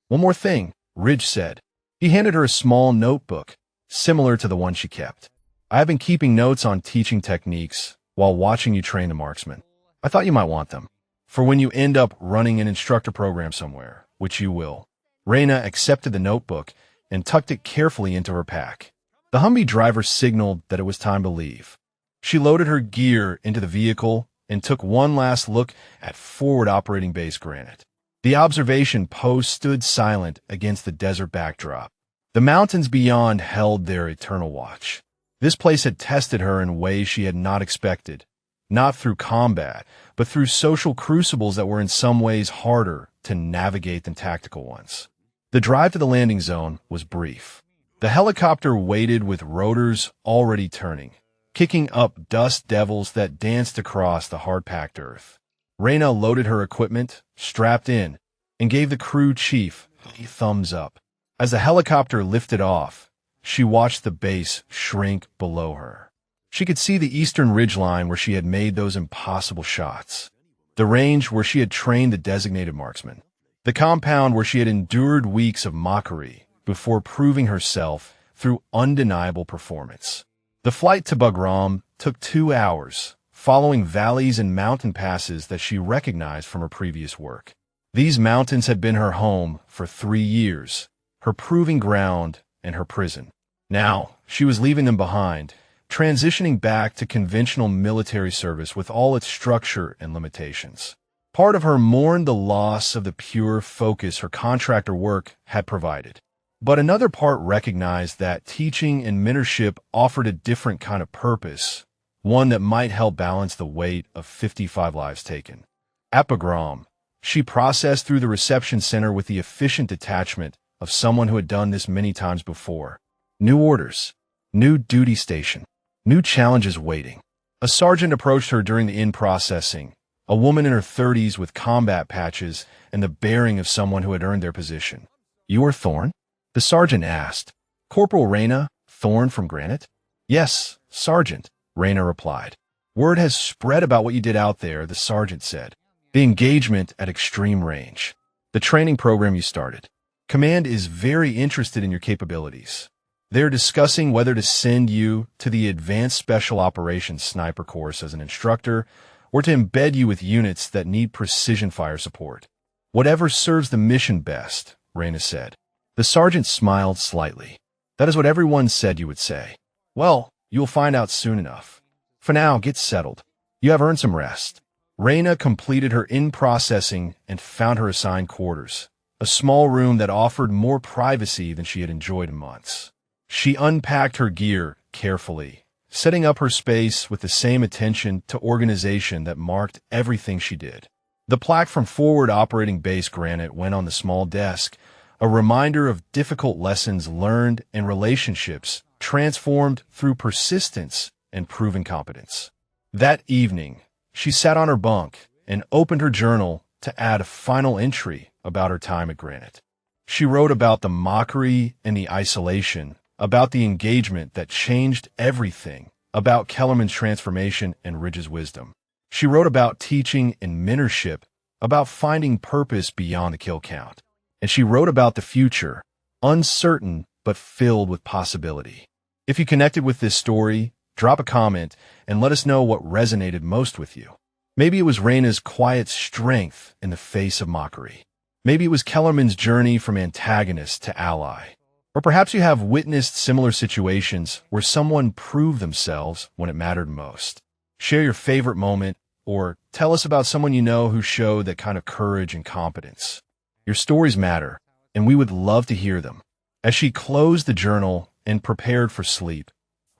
One more thing, Ridge said. He handed her a small notebook, similar to the one she kept. I have been keeping notes on teaching techniques while watching you train the marksmen. I thought you might want them, for when you end up running an instructor program somewhere, which you will. Reyna accepted the notebook and tucked it carefully into her pack. The Humvee driver signaled that it was time to leave. She loaded her gear into the vehicle and took one last look at Forward Operating Base Granite. The observation post stood silent against the desert backdrop. The mountains beyond held their eternal watch. This place had tested her in ways she had not expected, not through combat, but through social crucibles that were in some ways harder to navigate than tactical ones. The drive to the landing zone was brief. The helicopter waited with rotors already turning, kicking up dust devils that danced across the hard-packed earth. Reyna loaded her equipment, strapped in, and gave the crew chief a thumbs up. As the helicopter lifted off, she watched the base shrink below her. She could see the eastern ridgeline where she had made those impossible shots, the range where she had trained the designated marksman, the compound where she had endured weeks of mockery before proving herself through undeniable performance. The flight to Bagram took 2 hours, following valleys and mountain passes that she recognized from her previous work. These mountains had been her home for 3 years, her proving ground and her prison. Now, she was leaving them behind, transitioning back to conventional military service with all its structure and limitations. Part of her mourned the loss of the pure focus her contractor work had provided. But another part recognized that teaching and mentorship offered a different kind of purpose, one that might help balance the weight of 55 lives taken. At Bagram, she processed through the reception center with the efficient detachment of someone who had done this many times before. New orders, new duty station, new challenges waiting. A sergeant approached her during the in-processing, a woman in her 30s with combat patches and the bearing of someone who had earned their position. You are Thorn? The sergeant asked. Corporal Reyna, Thorn from Granite? Yes, Sergeant, Reyna replied. Word has spread about what you did out there, the sergeant said. The engagement at extreme range. The training program you started. Command is very interested in your capabilities. They're discussing whether to send you to the Advanced Special Operations Sniper course as an instructor or to embed you with units that need precision fire support. Whatever serves the mission best, Reyna said. The sergeant smiled slightly. That is what everyone said you would say. Well, you'll find out soon enough. For now, get settled. You have earned some rest. Reyna completed her in-processing and found her assigned quarters, a small room that offered more privacy than she had enjoyed in months. She unpacked her gear carefully, setting up her space with the same attention to organization that marked everything she did. The plaque from Forward Operating Base Granite went on the small desk, a reminder of difficult lessons learned and relationships transformed through persistence and proven competence. That evening, she sat on her bunk and opened her journal to add a final entry about her time at Granite. She wrote about the mockery and the isolation, about the engagement that changed everything, about Kellerman's transformation and Ridge's wisdom. She wrote about teaching and mentorship, about finding purpose beyond the kill count. And she wrote about the future, uncertain but filled with possibility. If you connected with this story, Drop a comment and let us know what resonated most with you. Maybe it was Reyna's quiet strength in the face of mockery. Maybe it was Kellerman's journey from antagonist to ally. Or perhaps you have witnessed similar situations where someone proved themselves when it mattered most. Share your favorite moment, or tell us about someone you know who showed that kind of courage and competence. Your stories matter, and we would love to hear them. As she closed the journal and prepared for sleep,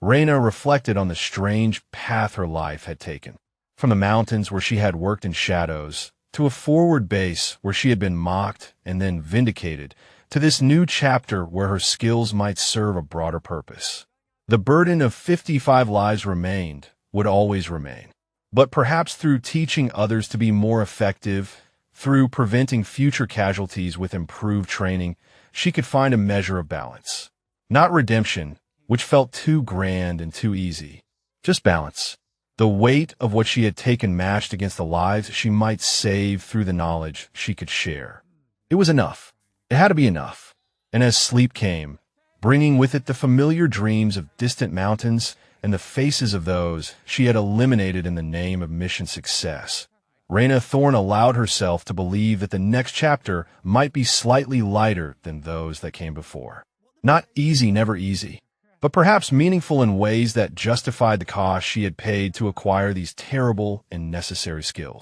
Reyna reflected on the strange path her life had taken. From the mountains where she had worked in shadows, to a forward base where she had been mocked and then vindicated, to this new chapter where her skills might serve a broader purpose. The burden of 55 lives remained, would always remain. But perhaps through teaching others to be more effective, through preventing future casualties with improved training, she could find a measure of balance. Not redemption, which felt too grand and too easy. Just balance. The weight of what she had taken matched against the lives she might save through the knowledge she could share. It was enough. It had to be enough. And as sleep came, bringing with it the familiar dreams of distant mountains and the faces of those she had eliminated in the name of mission success, Reyna Thorne allowed herself to believe that the next chapter might be slightly lighter than those that came before. Not easy, never easy, but perhaps meaningful in ways that justified the cost she had paid to acquire these terrible and necessary skills.